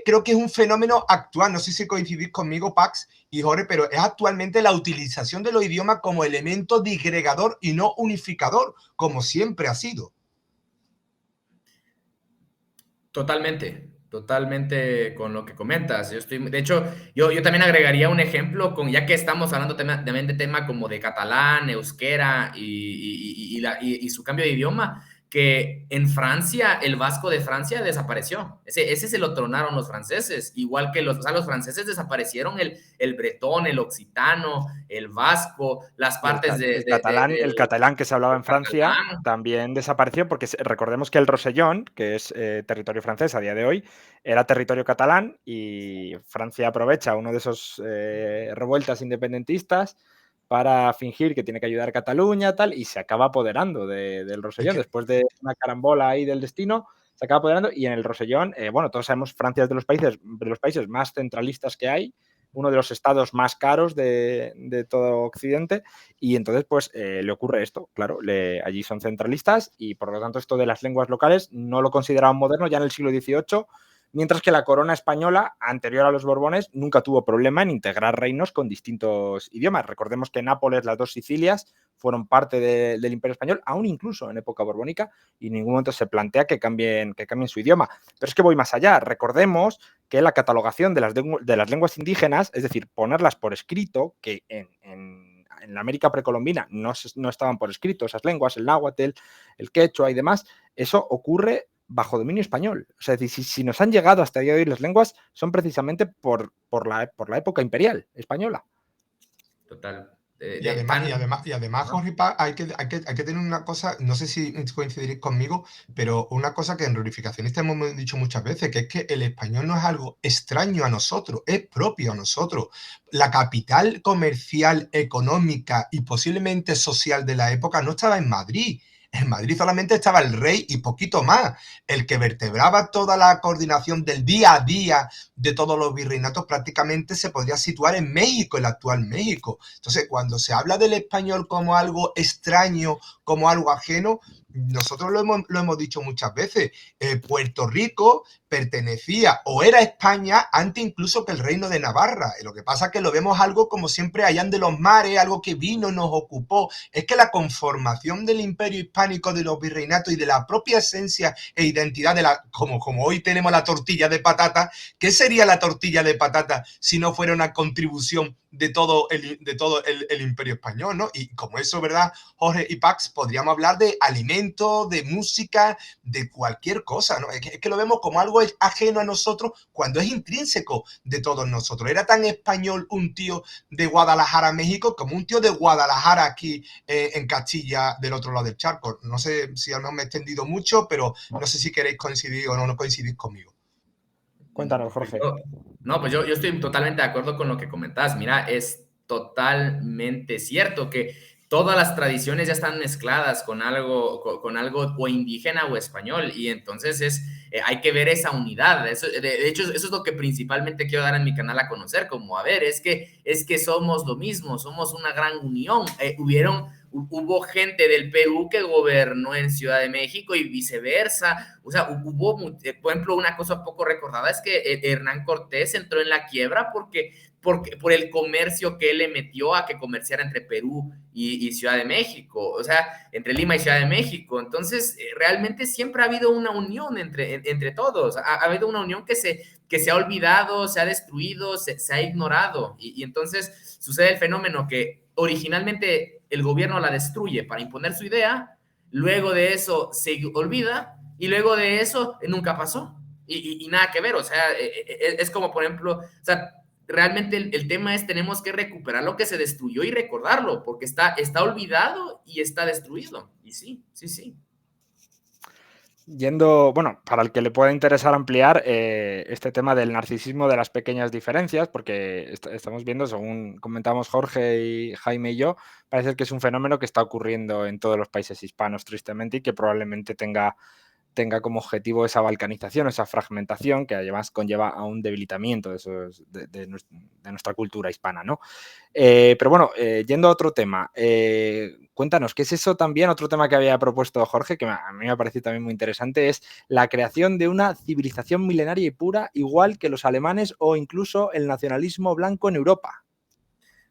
creo que es un fenómeno actual. No sé si coincidís conmigo, Pax y Jorge, pero es actualmente la utilización de los idiomas como elemento disgregador y no unificador, como siempre ha sido. Totalmente con lo que comentas. De hecho, yo también agregaría un ejemplo, ya que estamos hablando también de tema como de catalán, euskera y su cambio de idioma, que en Francia, el vasco de Francia desapareció. Ese se lo tronaron los franceses, igual que los franceses desaparecieron el bretón, el occitano, el vasco, las partes El catalán que se hablaba en Francia catalán. también desapareció porque recordemos que el Rosellón, que es territorio francés a día de hoy, era territorio catalán y Francia aprovecha uno de esos revueltas independentistas para fingir que tiene que ayudar a Cataluña tal, y se acaba apoderando del Rosellón. Después de una carambola ahí del destino, se acaba apoderando y en el Rosellón, bueno, todos sabemos, Francia es de los países más centralistas que hay, uno de los estados más caros de todo Occidente, y entonces pues le ocurre esto, claro, allí son centralistas y por lo tanto esto de las lenguas locales no lo consideraban moderno ya en el siglo XVIII, mientras que la corona española, anterior a los Borbones, nunca tuvo problema en integrar reinos con distintos idiomas. Recordemos que Nápoles, las dos Sicilias, fueron parte del Imperio Español, aún incluso en época borbónica, y en ningún momento se plantea que cambien su idioma. Pero es que voy más allá. Recordemos que la catalogación de las lenguas indígenas, es decir, ponerlas por escrito, que en la América precolombina no estaban por escrito esas lenguas, el náhuatl, el quechua y demás, eso ocurre bajo dominio español. O sea, es decir, si nos han llegado hasta el día de hoy las lenguas, son precisamente por la época imperial española. Total. Y además, Jorge, hay que tener una cosa, no sé si coincidiréis conmigo, pero una cosa que en Rurificacionistas hemos dicho muchas veces, que es que el español no es algo extraño a nosotros, es propio a nosotros. La capital comercial, económica y posiblemente social de la época no estaba en Madrid. En Madrid solamente estaba el rey y poquito más. El que vertebraba toda la coordinación del día a día de todos los virreinatos prácticamente se podría situar en México, el actual México. Entonces, cuando se habla del español como algo extraño, como algo ajeno, nosotros lo hemos dicho muchas veces. Puerto Rico pertenecía o era España antes incluso que el reino de Navarra. Lo que pasa es que lo vemos algo como siempre allá de los mares, algo que vino, nos ocupó. Es que la conformación del imperio hispánico, de los virreinatos y de la propia esencia e identidad de como hoy tenemos la tortilla de patata, ¿qué sería la tortilla de patata si no fuera una contribución de todo el imperio español, ¿no? Y como eso, ¿verdad, Jorge y Pax? Podríamos hablar de alimentos, de música, de cualquier cosa, ¿no? Es que lo vemos como algo ajeno a nosotros cuando es intrínseco de todos nosotros. Era tan español un tío de Guadalajara, México, como un tío de Guadalajara aquí en Castilla, del otro lado del charco. No sé si no me he extendido mucho, pero no sé si queréis coincidir o no coincidís conmigo. Cuéntanos, Jorge. Pues yo estoy totalmente de acuerdo con lo que comentás. Mira, es totalmente cierto que todas las tradiciones ya están mezcladas con algo o indígena o español, y entonces hay que ver esa unidad. De hecho, eso es lo que principalmente quiero dar en mi canal a conocer, como a ver, es que somos lo mismo, somos una gran unión. Hubo gente del Perú que gobernó en Ciudad de México y viceversa. O sea, por ejemplo, una cosa poco recordada es que Hernán Cortés entró en la quiebra por el comercio que él le metió a que comerciara entre Perú y Ciudad de México, o sea, entre Lima y Ciudad de México. Entonces, realmente siempre ha habido una unión entre todos. Ha habido una unión que se ha olvidado, se ha destruido, se ha ignorado. Y entonces sucede el fenómeno que originalmente el gobierno la destruye para imponer su idea, luego de eso se olvida y luego de eso nunca pasó y nada que ver. O sea, es como, por ejemplo, o sea, realmente el tema es, tenemos que recuperar lo que se destruyó y recordarlo, porque está olvidado y está destruido. Y sí. Bueno, para el que le pueda interesar ampliar este tema del narcisismo de las pequeñas diferencias, porque estamos viendo, según comentamos Jorge y Jaime y yo, parece que es un fenómeno que está ocurriendo en todos los países hispanos, tristemente, y que probablemente tenga como objetivo esa balcanización, esa fragmentación que además conlleva a un debilitamiento de nuestra cultura hispana, ¿no? Pero bueno, yendo a otro tema, cuéntanos, ¿qué es eso también? Otro tema que había propuesto Jorge, que a mí me ha parecido también muy interesante, es la creación de una civilización milenaria y pura, igual que los alemanes o incluso el nacionalismo blanco en Europa.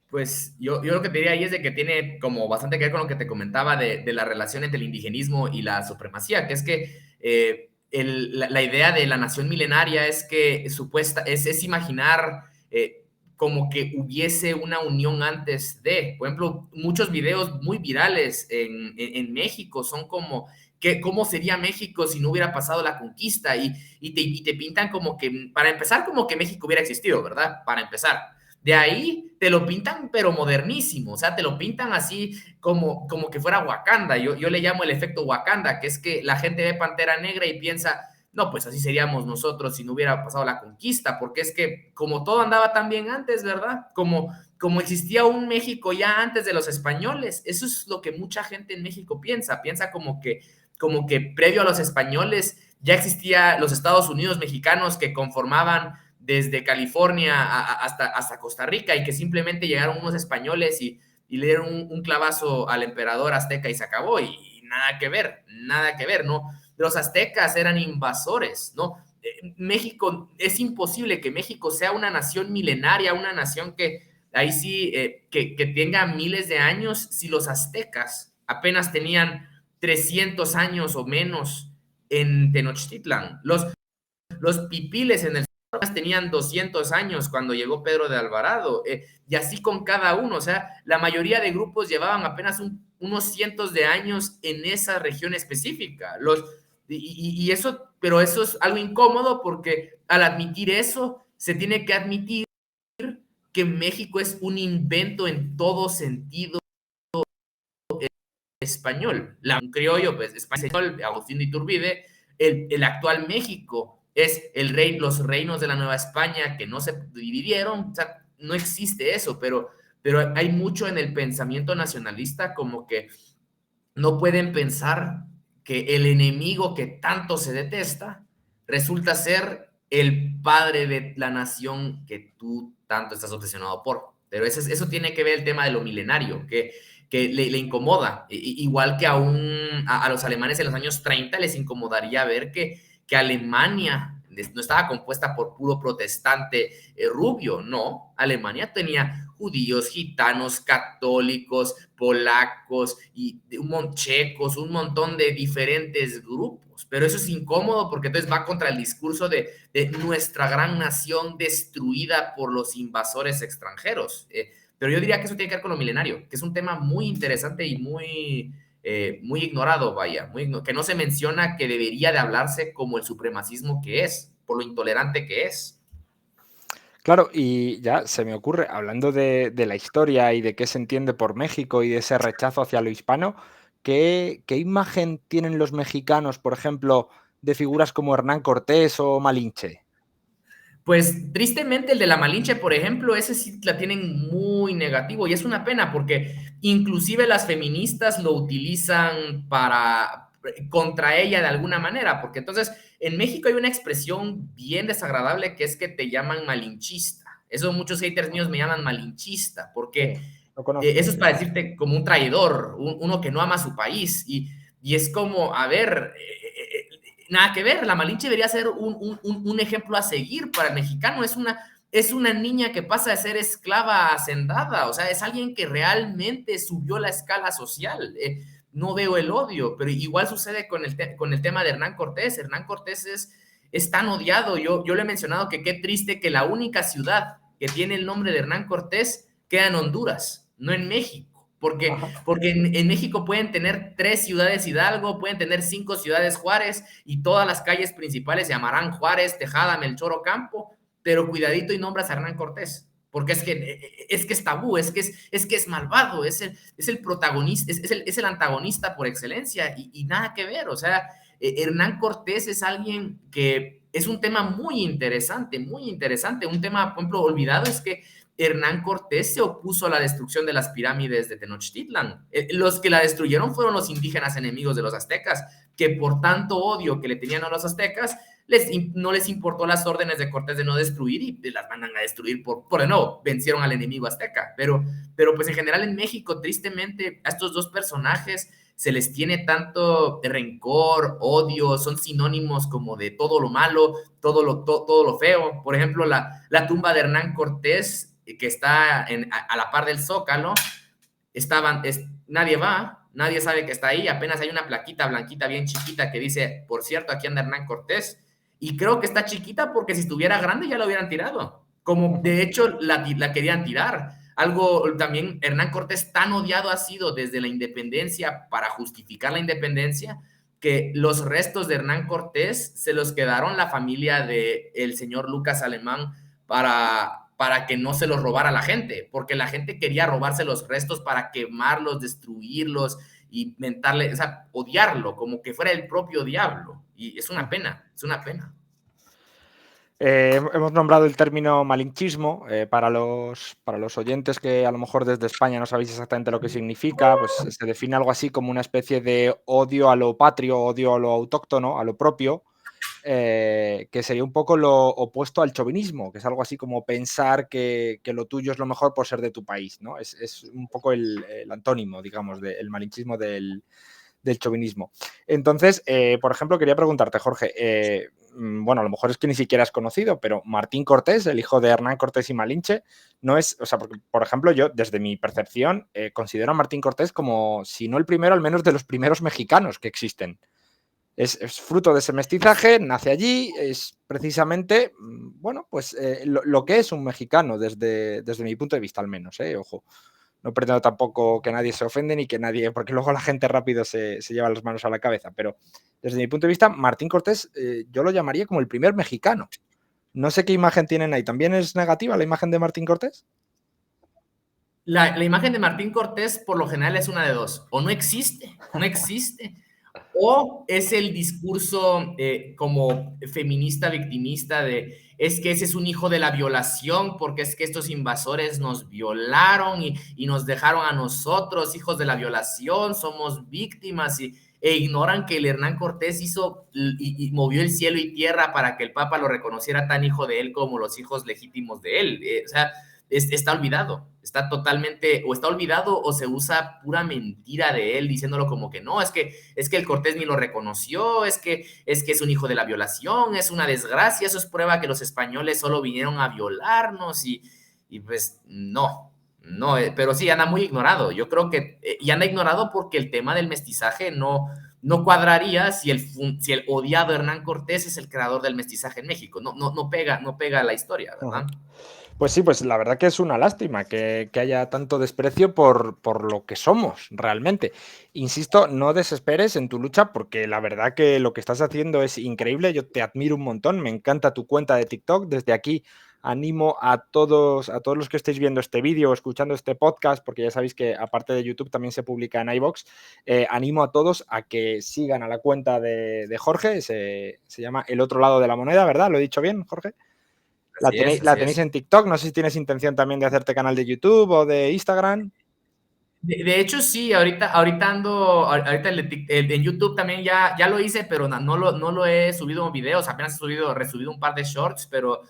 Pues yo lo que te diría ahí es de que tiene como bastante que ver con lo que te comentaba de la relación entre el indigenismo y la supremacía, que es que la idea de la nación milenaria es que es imaginar como que hubiese una unión antes de, por ejemplo, muchos videos muy virales en México son como cómo sería México si no hubiera pasado la conquista, y te pintan como que, para empezar, como que México hubiera existido, ¿verdad? Para empezar. De ahí te lo pintan, pero modernísimo, o sea, te lo pintan así como que fuera Wakanda. Yo le llamo el efecto Wakanda, que es que la gente ve Pantera Negra y piensa, no, pues así seríamos nosotros si no hubiera pasado la conquista, porque es que como todo andaba tan bien antes, ¿verdad? Como existía un México ya antes de los españoles. Eso es lo que mucha gente en México piensa como que previo a los españoles ya existía los Estados Unidos mexicanos que conformaban desde California hasta Costa Rica, y que simplemente llegaron unos españoles y le dieron un clavazo al emperador azteca y se acabó, y nada que ver, ¿no? Los aztecas eran invasores, ¿no? México, es imposible que México sea una nación milenaria, una nación que ahí sí, que tenga miles de años, si los aztecas apenas tenían 300 años o menos en Tenochtitlan. Los pipiles en el tenían 200 años cuando llegó Pedro de Alvarado, y así con cada uno, o sea, la mayoría de grupos llevaban apenas unos cientos de años en esa región específica. Y eso, pero eso es algo incómodo porque al admitir eso, se tiene que admitir que México es un invento en todo sentido español. Un criollo, pues, español, Agustín de Iturbide, el actual México es los reinos de la Nueva España que no se dividieron, o sea, no existe eso, pero hay mucho en el pensamiento nacionalista como que no pueden pensar que el enemigo que tanto se detesta resulta ser el padre de la nación que tú tanto estás obsesionado por. Pero eso tiene que ver el tema de lo milenario, que le incomoda, igual que a los alemanes en los años 30 les incomodaría ver que Alemania no estaba compuesta por puro protestante rubio, no, Alemania tenía judíos, gitanos, católicos, polacos, y checos, un montón de diferentes grupos, pero eso es incómodo porque entonces va contra el discurso de nuestra gran nación destruida por los invasores extranjeros. Pero yo diría que eso tiene que ver con lo milenario, que es un tema muy interesante y muy ignorado, vaya, que no se menciona, que debería de hablarse como el supremacismo que es, por lo intolerante que es. Claro, y ya se me ocurre, hablando de la historia y de qué se entiende por México y de ese rechazo hacia lo hispano, ¿qué imagen tienen los mexicanos, por ejemplo, de figuras como Hernán Cortés o Malinche? Pues tristemente el de la Malinche, por ejemplo, ese sí la tienen muy negativo y es una pena porque inclusive las feministas lo utilizan contra ella de alguna manera, porque entonces en México hay una expresión bien desagradable que es que te llaman malinchista. Eso muchos haters míos me llaman malinchista, porque Lo conozco. eso es para decirte como un traidor, uno que no ama a su país y es como, a ver, nada que ver, la Malinche debería ser un ejemplo a seguir para el mexicano, es una niña que pasa de ser esclava a hacendada, o sea, es alguien que realmente subió la escala social. No veo el odio, pero igual sucede con el tema de Hernán Cortés. Hernán Cortés es tan odiado, yo le he mencionado que qué triste que la única ciudad que tiene el nombre de Hernán Cortés queda en Honduras, no en México. Porque en México pueden tener 3 ciudades Hidalgo, pueden tener 5 ciudades Juárez y todas las calles principales se llamarán Juárez, Tejada, Melchor Ocampo, pero cuidadito y nombras a Hernán Cortés, porque es que es tabú, es que es malvado, es el protagonista, es el antagonista por excelencia y nada que ver. O sea, Hernán Cortés es alguien que es un tema muy interesante, un tema, por ejemplo, olvidado es que Hernán Cortés se opuso a la destrucción de las pirámides de Tenochtitlan. Los que la destruyeron fueron los indígenas enemigos de los aztecas, que por tanto odio que le tenían a los aztecas, no les importó las órdenes de Cortés de no destruir y las mandan a destruir por de nuevo, vencieron al enemigo azteca. Pero pues en general en México, tristemente, a estos dos personajes se les tiene tanto rencor, odio, son sinónimos como de todo lo malo, todo lo feo. Por ejemplo, la tumba de Hernán Cortés, que está a la par del Zócalo, nadie sabe que está ahí, apenas hay una plaquita blanquita bien chiquita que dice, por cierto, aquí anda Hernán Cortés, y creo que está chiquita porque si estuviera grande ya la hubieran tirado, como de hecho la querían tirar. Algo también, Hernán Cortés tan odiado ha sido desde la independencia para justificar la independencia, que los restos de Hernán Cortés se los quedaron la familia del señor Lucas Alemán para que no se los robara la gente, porque la gente quería robarse los restos para quemarlos, destruirlos y mentarle, o sea, odiarlo, como que fuera el propio diablo. Y es una pena, es una pena. Hemos nombrado el término malinchismo. Para los oyentes que a lo mejor desde España no sabéis exactamente lo que significa, pues se define algo así como una especie de odio a lo patrio, odio a lo autóctono, a lo propio, que sería un poco lo opuesto al chauvinismo, que es algo así como pensar que lo tuyo es lo mejor por ser de tu país, ¿no? Es un poco el antónimo, digamos, del malinchismo del chauvinismo. Entonces, por ejemplo, quería preguntarte, Jorge, bueno, a lo mejor es que ni siquiera has conocido, pero Martín Cortés, el hijo de Hernán Cortés y Malinche, no es, o sea, porque, por ejemplo, yo, desde mi percepción, considero a Martín Cortés como, si no el primero, al menos de los primeros mexicanos que existen. Es fruto de ese mestizaje, nace allí, es precisamente, bueno, pues lo que es un mexicano desde mi punto de vista al menos, ojo. No pretendo tampoco que nadie se ofende ni que nadie, porque luego la gente rápido se lleva las manos a la cabeza, pero desde mi punto de vista, Martín Cortés yo lo llamaría como el primer mexicano. No sé qué imagen tienen ahí. ¿También es negativa la imagen de Martín Cortés? La imagen de Martín Cortés por lo general es una de dos, o no existe, o es el discurso como feminista victimista de es que ese es un hijo de la violación porque es que estos invasores nos violaron y nos dejaron a nosotros, hijos de la violación, somos víctimas e ignoran que el Hernán Cortés hizo y movió el cielo y tierra para que el Papa lo reconociera tan hijo de él como los hijos legítimos de él. O sea, está olvidado, está totalmente, o está olvidado o se usa pura mentira de él diciéndolo como que no, es que el Cortés ni lo reconoció, es que es un hijo de la violación, es una desgracia, eso es prueba que los españoles solo vinieron a violarnos y pues no, pero sí, anda muy ignorado, yo creo que, y anda ignorado porque el tema del mestizaje no cuadraría si el odiado Hernán Cortés es el creador del mestizaje en México, no pega la historia, ¿verdad? Pues sí, pues la verdad que es una lástima que haya tanto desprecio por lo que somos realmente. Insisto, no desesperes en tu lucha porque la verdad que lo que estás haciendo es increíble. Yo te admiro un montón, me encanta tu cuenta de TikTok. Desde aquí animo a todos los que estéis viendo este vídeo o escuchando este podcast, porque ya sabéis que aparte de YouTube también se publica en iVoox. Animo a todos a que sigan a la cuenta de Jorge, se llama El Otro Lado de la Moneda, ¿verdad? ¿Lo he dicho bien, Jorge? La tenéis en TikTok, no sé si tienes intención también de hacerte canal de YouTube o de Instagram. De hecho, sí, ahorita en YouTube también ya lo hice, pero no lo he subido videos, apenas he resubido un par de shorts, pero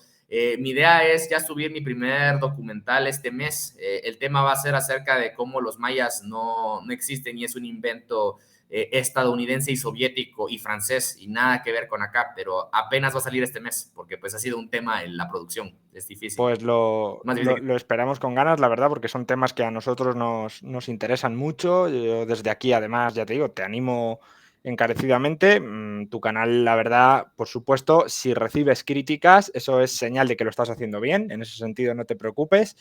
mi idea es ya subir mi primer documental este mes. El tema va a ser acerca de cómo los mayas no existen y es un invento estadounidense y soviético y francés y nada que ver con acá, pero apenas va a salir este mes porque pues ha sido un tema en la producción, es difícil. Pues lo esperamos con ganas, la verdad, porque son temas que a nosotros nos interesan mucho. Yo desde aquí, además, ya te digo, te animo encarecidamente. Tu canal, la verdad, por supuesto, si recibes críticas, eso es señal de que lo estás haciendo bien. En ese sentido, no te preocupes,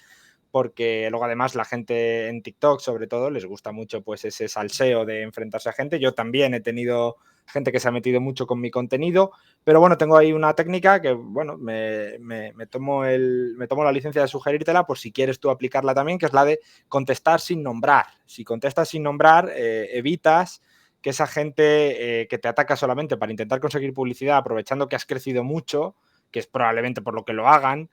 porque luego además la gente en TikTok, sobre todo, les gusta mucho pues ese salseo de enfrentarse a gente. Yo también he tenido gente que se ha metido mucho con mi contenido, pero bueno, tengo ahí una técnica que, bueno, me tomo la licencia de sugerírtela por si quieres tú aplicarla también, que es la de contestar sin nombrar. Si contestas sin nombrar, evitas que esa gente que te ataca solamente para intentar conseguir publicidad, aprovechando que has crecido mucho, que es probablemente por lo que lo hagan,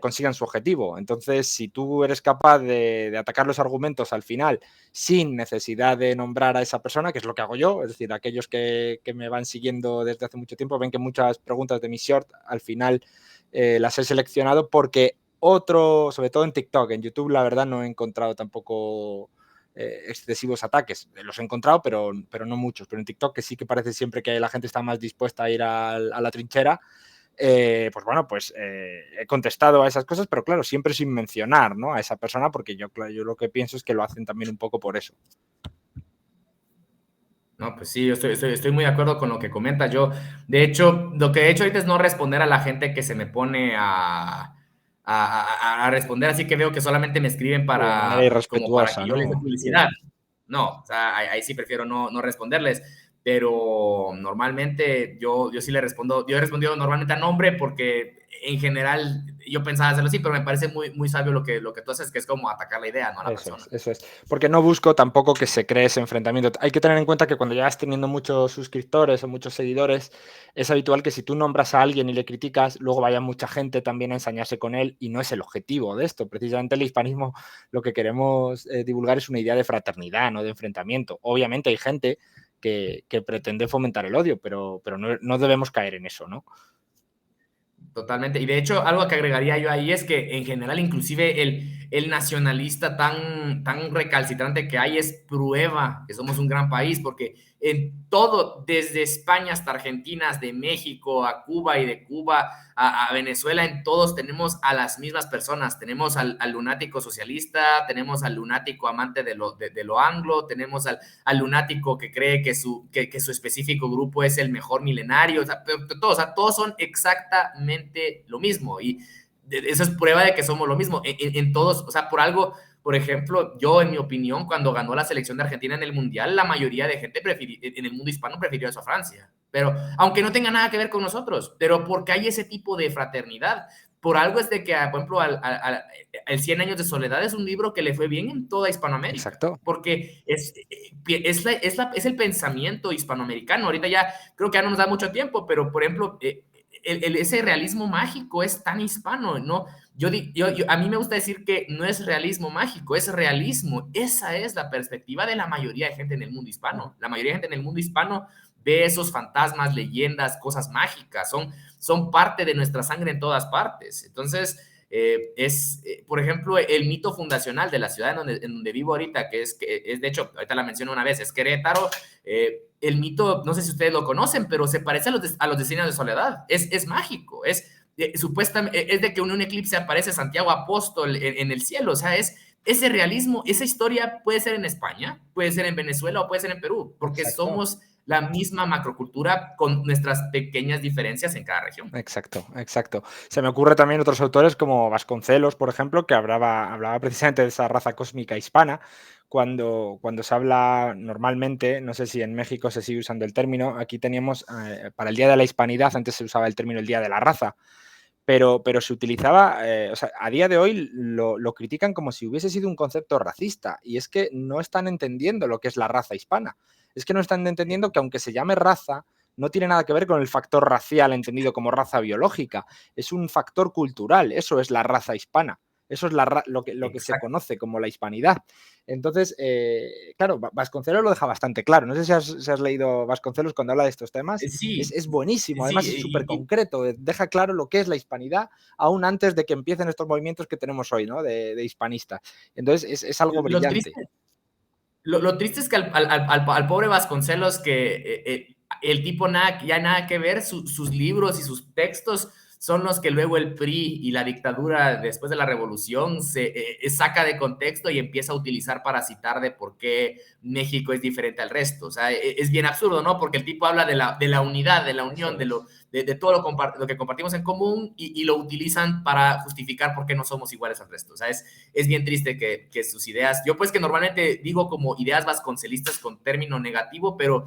consigan su objetivo. Entonces, si tú eres capaz de atacar los argumentos al final sin necesidad de nombrar a esa persona, que es lo que hago yo, es decir, aquellos que me van siguiendo desde hace mucho tiempo ven que muchas preguntas de mi short al final las he seleccionado porque sobre todo en TikTok, en YouTube la verdad no he encontrado tampoco excesivos ataques. Los he encontrado, pero no muchos. Pero en TikTok, que sí que parece siempre que la gente está más dispuesta a ir a la trinchera, pues bueno, pues he contestado a esas cosas, pero claro, siempre sin mencionar, ¿no?, a esa persona, porque yo lo que pienso es que lo hacen también un poco por eso. No, pues sí, yo estoy muy de acuerdo con lo que comentas. Yo, de hecho, lo que he hecho ahorita es no responder a la gente que se me pone a responder, así que veo que solamente me escriben De manera como para irrespetuosa, que yo les dé ¿no? publicidad. No, o sea, ahí sí prefiero no responderles, pero normalmente yo sí le respondo, yo he respondido normalmente a nombre porque en general yo pensaba hacerlo así, pero me parece muy sabio lo que tú haces, que es como atacar la idea, no a la persona. Eso es. Porque no busco tampoco que se cree ese enfrentamiento. Hay que tener en cuenta que cuando ya vas teniendo muchos suscriptores o muchos seguidores, es habitual que si tú nombras a alguien y le criticas, luego vaya mucha gente también a ensañarse con él y no es el objetivo de esto. Precisamente el hispanismo lo que queremos divulgar es una idea de fraternidad, no de enfrentamiento. Obviamente hay gente que pretende fomentar el odio, pero no debemos caer en eso, ¿no? Totalmente. Y de hecho, algo que agregaría yo ahí es que en general, inclusive el nacionalista tan recalcitrante que hay es prueba que somos un gran país, porque en todo, desde España hasta Argentina, de México a Cuba y de Cuba a Venezuela, en todos tenemos a las mismas personas. Tenemos al lunático socialista, tenemos al lunático amante de lo anglo, tenemos al lunático que cree que su específico grupo es el mejor milenario, todos son exactamente lo mismo, y eso es prueba de que somos lo mismo, en todos, por algo, por ejemplo, yo en mi opinión, cuando ganó la selección de Argentina en el Mundial, la mayoría de gente en el mundo hispano prefirió eso a Francia, pero aunque no tenga nada que ver con nosotros, pero porque hay ese tipo de fraternidad. Por algo es de que, por ejemplo, el 100 años de soledad es un libro que le fue bien en toda Hispanoamérica. Exacto. Porque es el pensamiento hispanoamericano. Ahorita ya creo que ya no nos da mucho tiempo, pero, por ejemplo, ese realismo mágico es tan hispano, ¿no? A mí me gusta decir que no es realismo mágico, es realismo. Esa es la perspectiva de la mayoría de gente en el mundo hispano. La mayoría de gente en el mundo hispano ve esos fantasmas, leyendas, cosas mágicas, son parte de nuestra sangre en todas partes. Entonces, por ejemplo, el mito fundacional de la ciudad en donde vivo ahorita, que es de hecho, ahorita la menciono una vez, es Querétaro. El mito, no sé si ustedes lo conocen, pero se parece a los diseños de soledad. Es mágico, supuestamente es de que en un eclipse aparece Santiago Apóstol en el cielo. O sea, ese realismo, esa historia puede ser en España, puede ser en Venezuela o puede ser en Perú, porque Exacto. somos la misma macrocultura con nuestras pequeñas diferencias en cada región. Exacto, exacto. Se me ocurre también otros autores como Vasconcelos, por ejemplo, que hablaba precisamente de esa raza cósmica hispana. Cuando se habla normalmente, no sé si en México se sigue usando el término, aquí teníamos para el Día de la Hispanidad, antes se usaba el término el Día de la Raza, pero se utilizaba, a día de hoy lo critican como si hubiese sido un concepto racista, y es que no están entendiendo lo que es la raza hispana. Es que no están entendiendo que aunque se llame raza, no tiene nada que ver con el factor racial entendido como raza biológica, es un factor cultural, eso es la raza hispana, eso es lo que se conoce como la hispanidad. Entonces, claro, Vasconcelos lo deja bastante claro. No sé si has leído Vasconcelos cuando habla de estos temas. Sí, es buenísimo, además sí, es súper concreto, deja claro lo que es la hispanidad aún antes de que empiecen estos movimientos que tenemos hoy, ¿no? de hispanistas. Entonces, es algo brillante. Lo triste es que al pobre Vasconcelos, que el tipo ya nada que ver, sus libros y sus textos son los que luego el PRI y la dictadura después de la revolución se saca de contexto y empieza a utilizar para citar de por qué México es diferente al resto. O sea, es bien absurdo, ¿no? Porque el tipo habla de la unidad, de la unión, de todo lo que compartimos en común, y lo utilizan para justificar por qué no somos iguales al resto. O sea, es bien triste que sus ideas, yo pues que normalmente digo como ideas vasconcelistas con término negativo, pero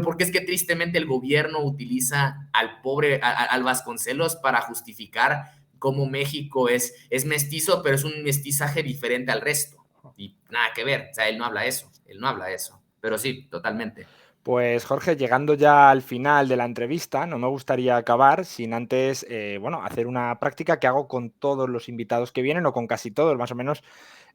porque es que tristemente el gobierno utiliza al Vasconcelos para justificar cómo México es mestizo, pero es un mestizaje diferente al resto. Y nada que ver, o sea, él no habla eso, pero sí, totalmente. Pues Jorge, llegando ya al final de la entrevista, no me gustaría acabar sin antes, hacer una práctica que hago con todos los invitados que vienen, o con casi todos más o menos,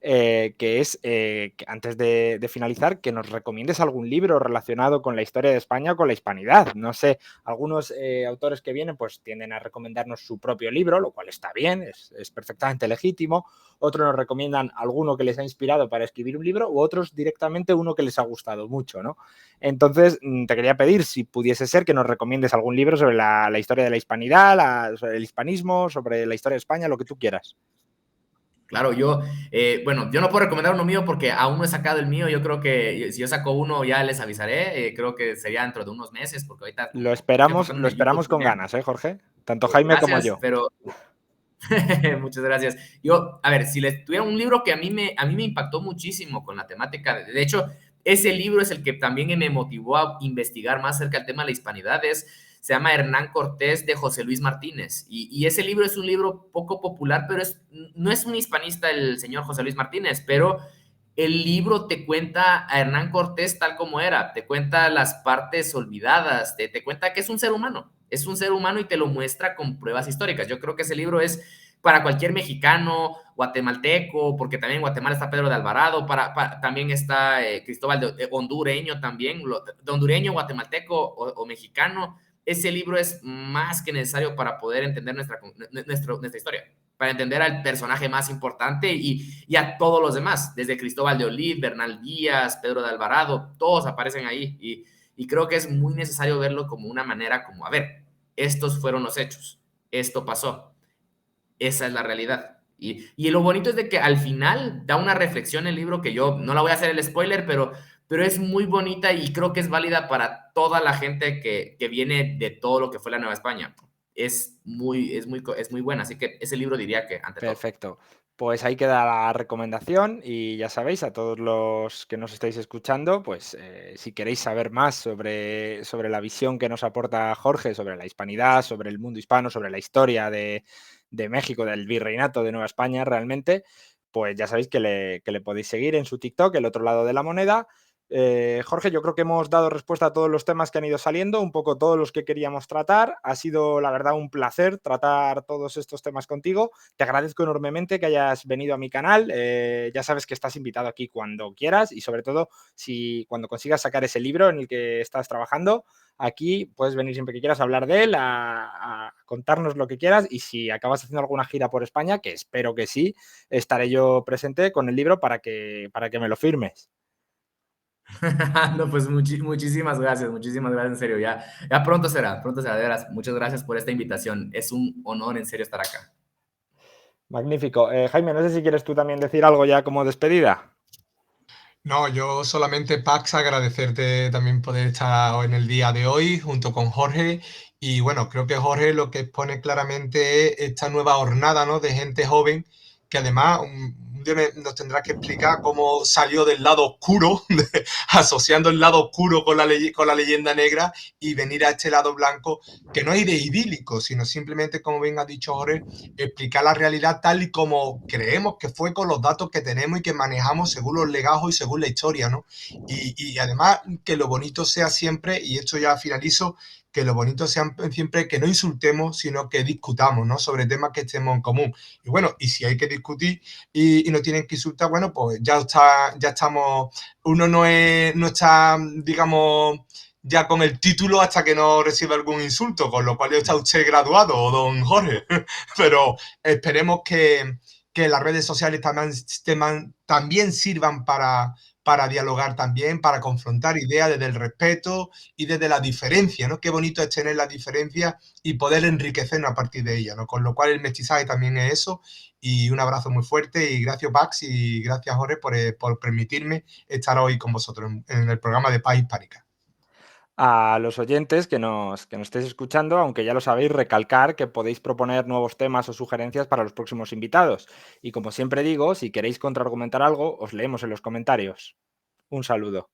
que es, que antes de finalizar, que nos recomiendes algún libro relacionado con la historia de España o con la hispanidad. No sé, algunos autores que vienen pues tienden a recomendarnos su propio libro, lo cual está bien, es perfectamente legítimo. Otros nos recomiendan alguno que les ha inspirado para escribir un libro, u otros directamente uno que les ha gustado mucho, ¿no? Entonces, te quería pedir si pudiese ser que nos recomiendes algún libro sobre la historia de la hispanidad, sobre el hispanismo, sobre la historia de España, lo que tú quieras. Claro, yo no puedo recomendar uno mío porque aún no he sacado el mío. Yo creo que si yo saco uno ya les avisaré. Creo que sería dentro de unos meses, porque ahorita lo esperamos con ganas, Jorge. Tanto Jaime como yo. Pero muchas gracias. A ver, si les tuviera un libro que a mí me impactó muchísimo con la temática, de hecho, ese libro es el que también me motivó a investigar más acerca del tema de la hispanidad, se llama Hernán Cortés, de José Luis Martínez, y ese libro es un libro poco popular, pero no es un hispanista el señor José Luis Martínez, pero el libro te cuenta a Hernán Cortés tal como era, te cuenta las partes olvidadas, te cuenta que es un ser humano y te lo muestra con pruebas históricas. Yo creo que ese libro es para cualquier mexicano, guatemalteco, porque también en Guatemala está Pedro de Alvarado, también está Cristóbal de hondureño también, de hondureño, guatemalteco o mexicano. ese libro es más que necesario para poder entender nuestra historia, para entender al personaje más importante y a todos los demás, desde Cristóbal de Olid, Bernal Díaz, Pedro de Alvarado, todos aparecen ahí y creo que es muy necesario verlo como una manera como, a ver, estos fueron los hechos, esto pasó, esa es la realidad. Y lo bonito es de que al final da una reflexión el libro que yo no la voy a hacer el spoiler, pero es muy bonita y creo que es válida para toda la gente que viene de todo lo que fue la Nueva España. Es muy buena, así que ese libro diría que ante todo. Perfecto. Pues ahí queda la recomendación y ya sabéis, a todos los que nos estáis escuchando, pues si queréis saber más sobre la visión que nos aporta Jorge, sobre la hispanidad, sobre el mundo hispano, sobre la historia de México, del virreinato de Nueva España realmente, pues ya sabéis que le podéis seguir en su TikTok, El Otro Lado de la Moneda. Jorge, yo creo que hemos dado respuesta a todos los temas que han ido saliendo, un poco todos los que queríamos tratar. Ha sido, la verdad, un placer tratar todos estos temas contigo. Te agradezco enormemente que hayas venido a mi canal. Ya sabes que estás invitado aquí cuando quieras y sobre todo cuando consigas sacar ese libro en el que estás trabajando, aquí puedes venir siempre que quieras a hablar de él, a contarnos lo que quieras y si acabas haciendo alguna gira por España, que espero que sí, estaré yo presente con el libro para que me lo firmes. No, pues muchísimas gracias, en serio, ya pronto será, de veras, muchas gracias por esta invitación, es un honor en serio estar acá. Magnífico. Jaime, no sé si quieres tú también decir algo ya como despedida. No, yo solamente, Pax, agradecerte también poder estar en el día de hoy junto con Jorge. Y bueno, creo que Jorge lo que expone claramente es esta nueva hornada, ¿no?, de gente joven que además un día nos tendrá que explicar cómo salió del lado oscuro, asociando el lado oscuro con la leyenda negra y venir a este lado blanco, que no es de idílico, sino simplemente, como bien ha dicho Jorge, explicar la realidad tal y como creemos que fue con los datos que tenemos y que manejamos según los legajos y según la historia, ¿no? Y además que lo bonito sea siempre, y esto ya finalizo, que lo bonito sea siempre que no insultemos, sino que discutamos, ¿no?, sobre temas que estemos en común. Y bueno, y si hay que discutir y no tienen que insultar, bueno, pues ya estamos, uno no está, digamos, ya con el título hasta que no reciba algún insulto, con lo cual ya está usted graduado, don Jorge. Pero esperemos que las redes sociales también sirvan para dialogar también, para confrontar ideas desde el respeto y desde la diferencia, ¿no? Qué bonito es tener la diferencia y poder enriquecernos a partir de ella, ¿no? Con lo cual el mestizaje también es eso. Y un abrazo muy fuerte y gracias, Pax, y gracias, Jorge, por permitirme estar hoy con vosotros en el programa de Paz Hispánica. A los oyentes que nos estéis escuchando, aunque ya lo sabéis, recalcar que podéis proponer nuevos temas o sugerencias para los próximos invitados. Y como siempre digo, si queréis contraargumentar algo, os leemos en los comentarios. Un saludo.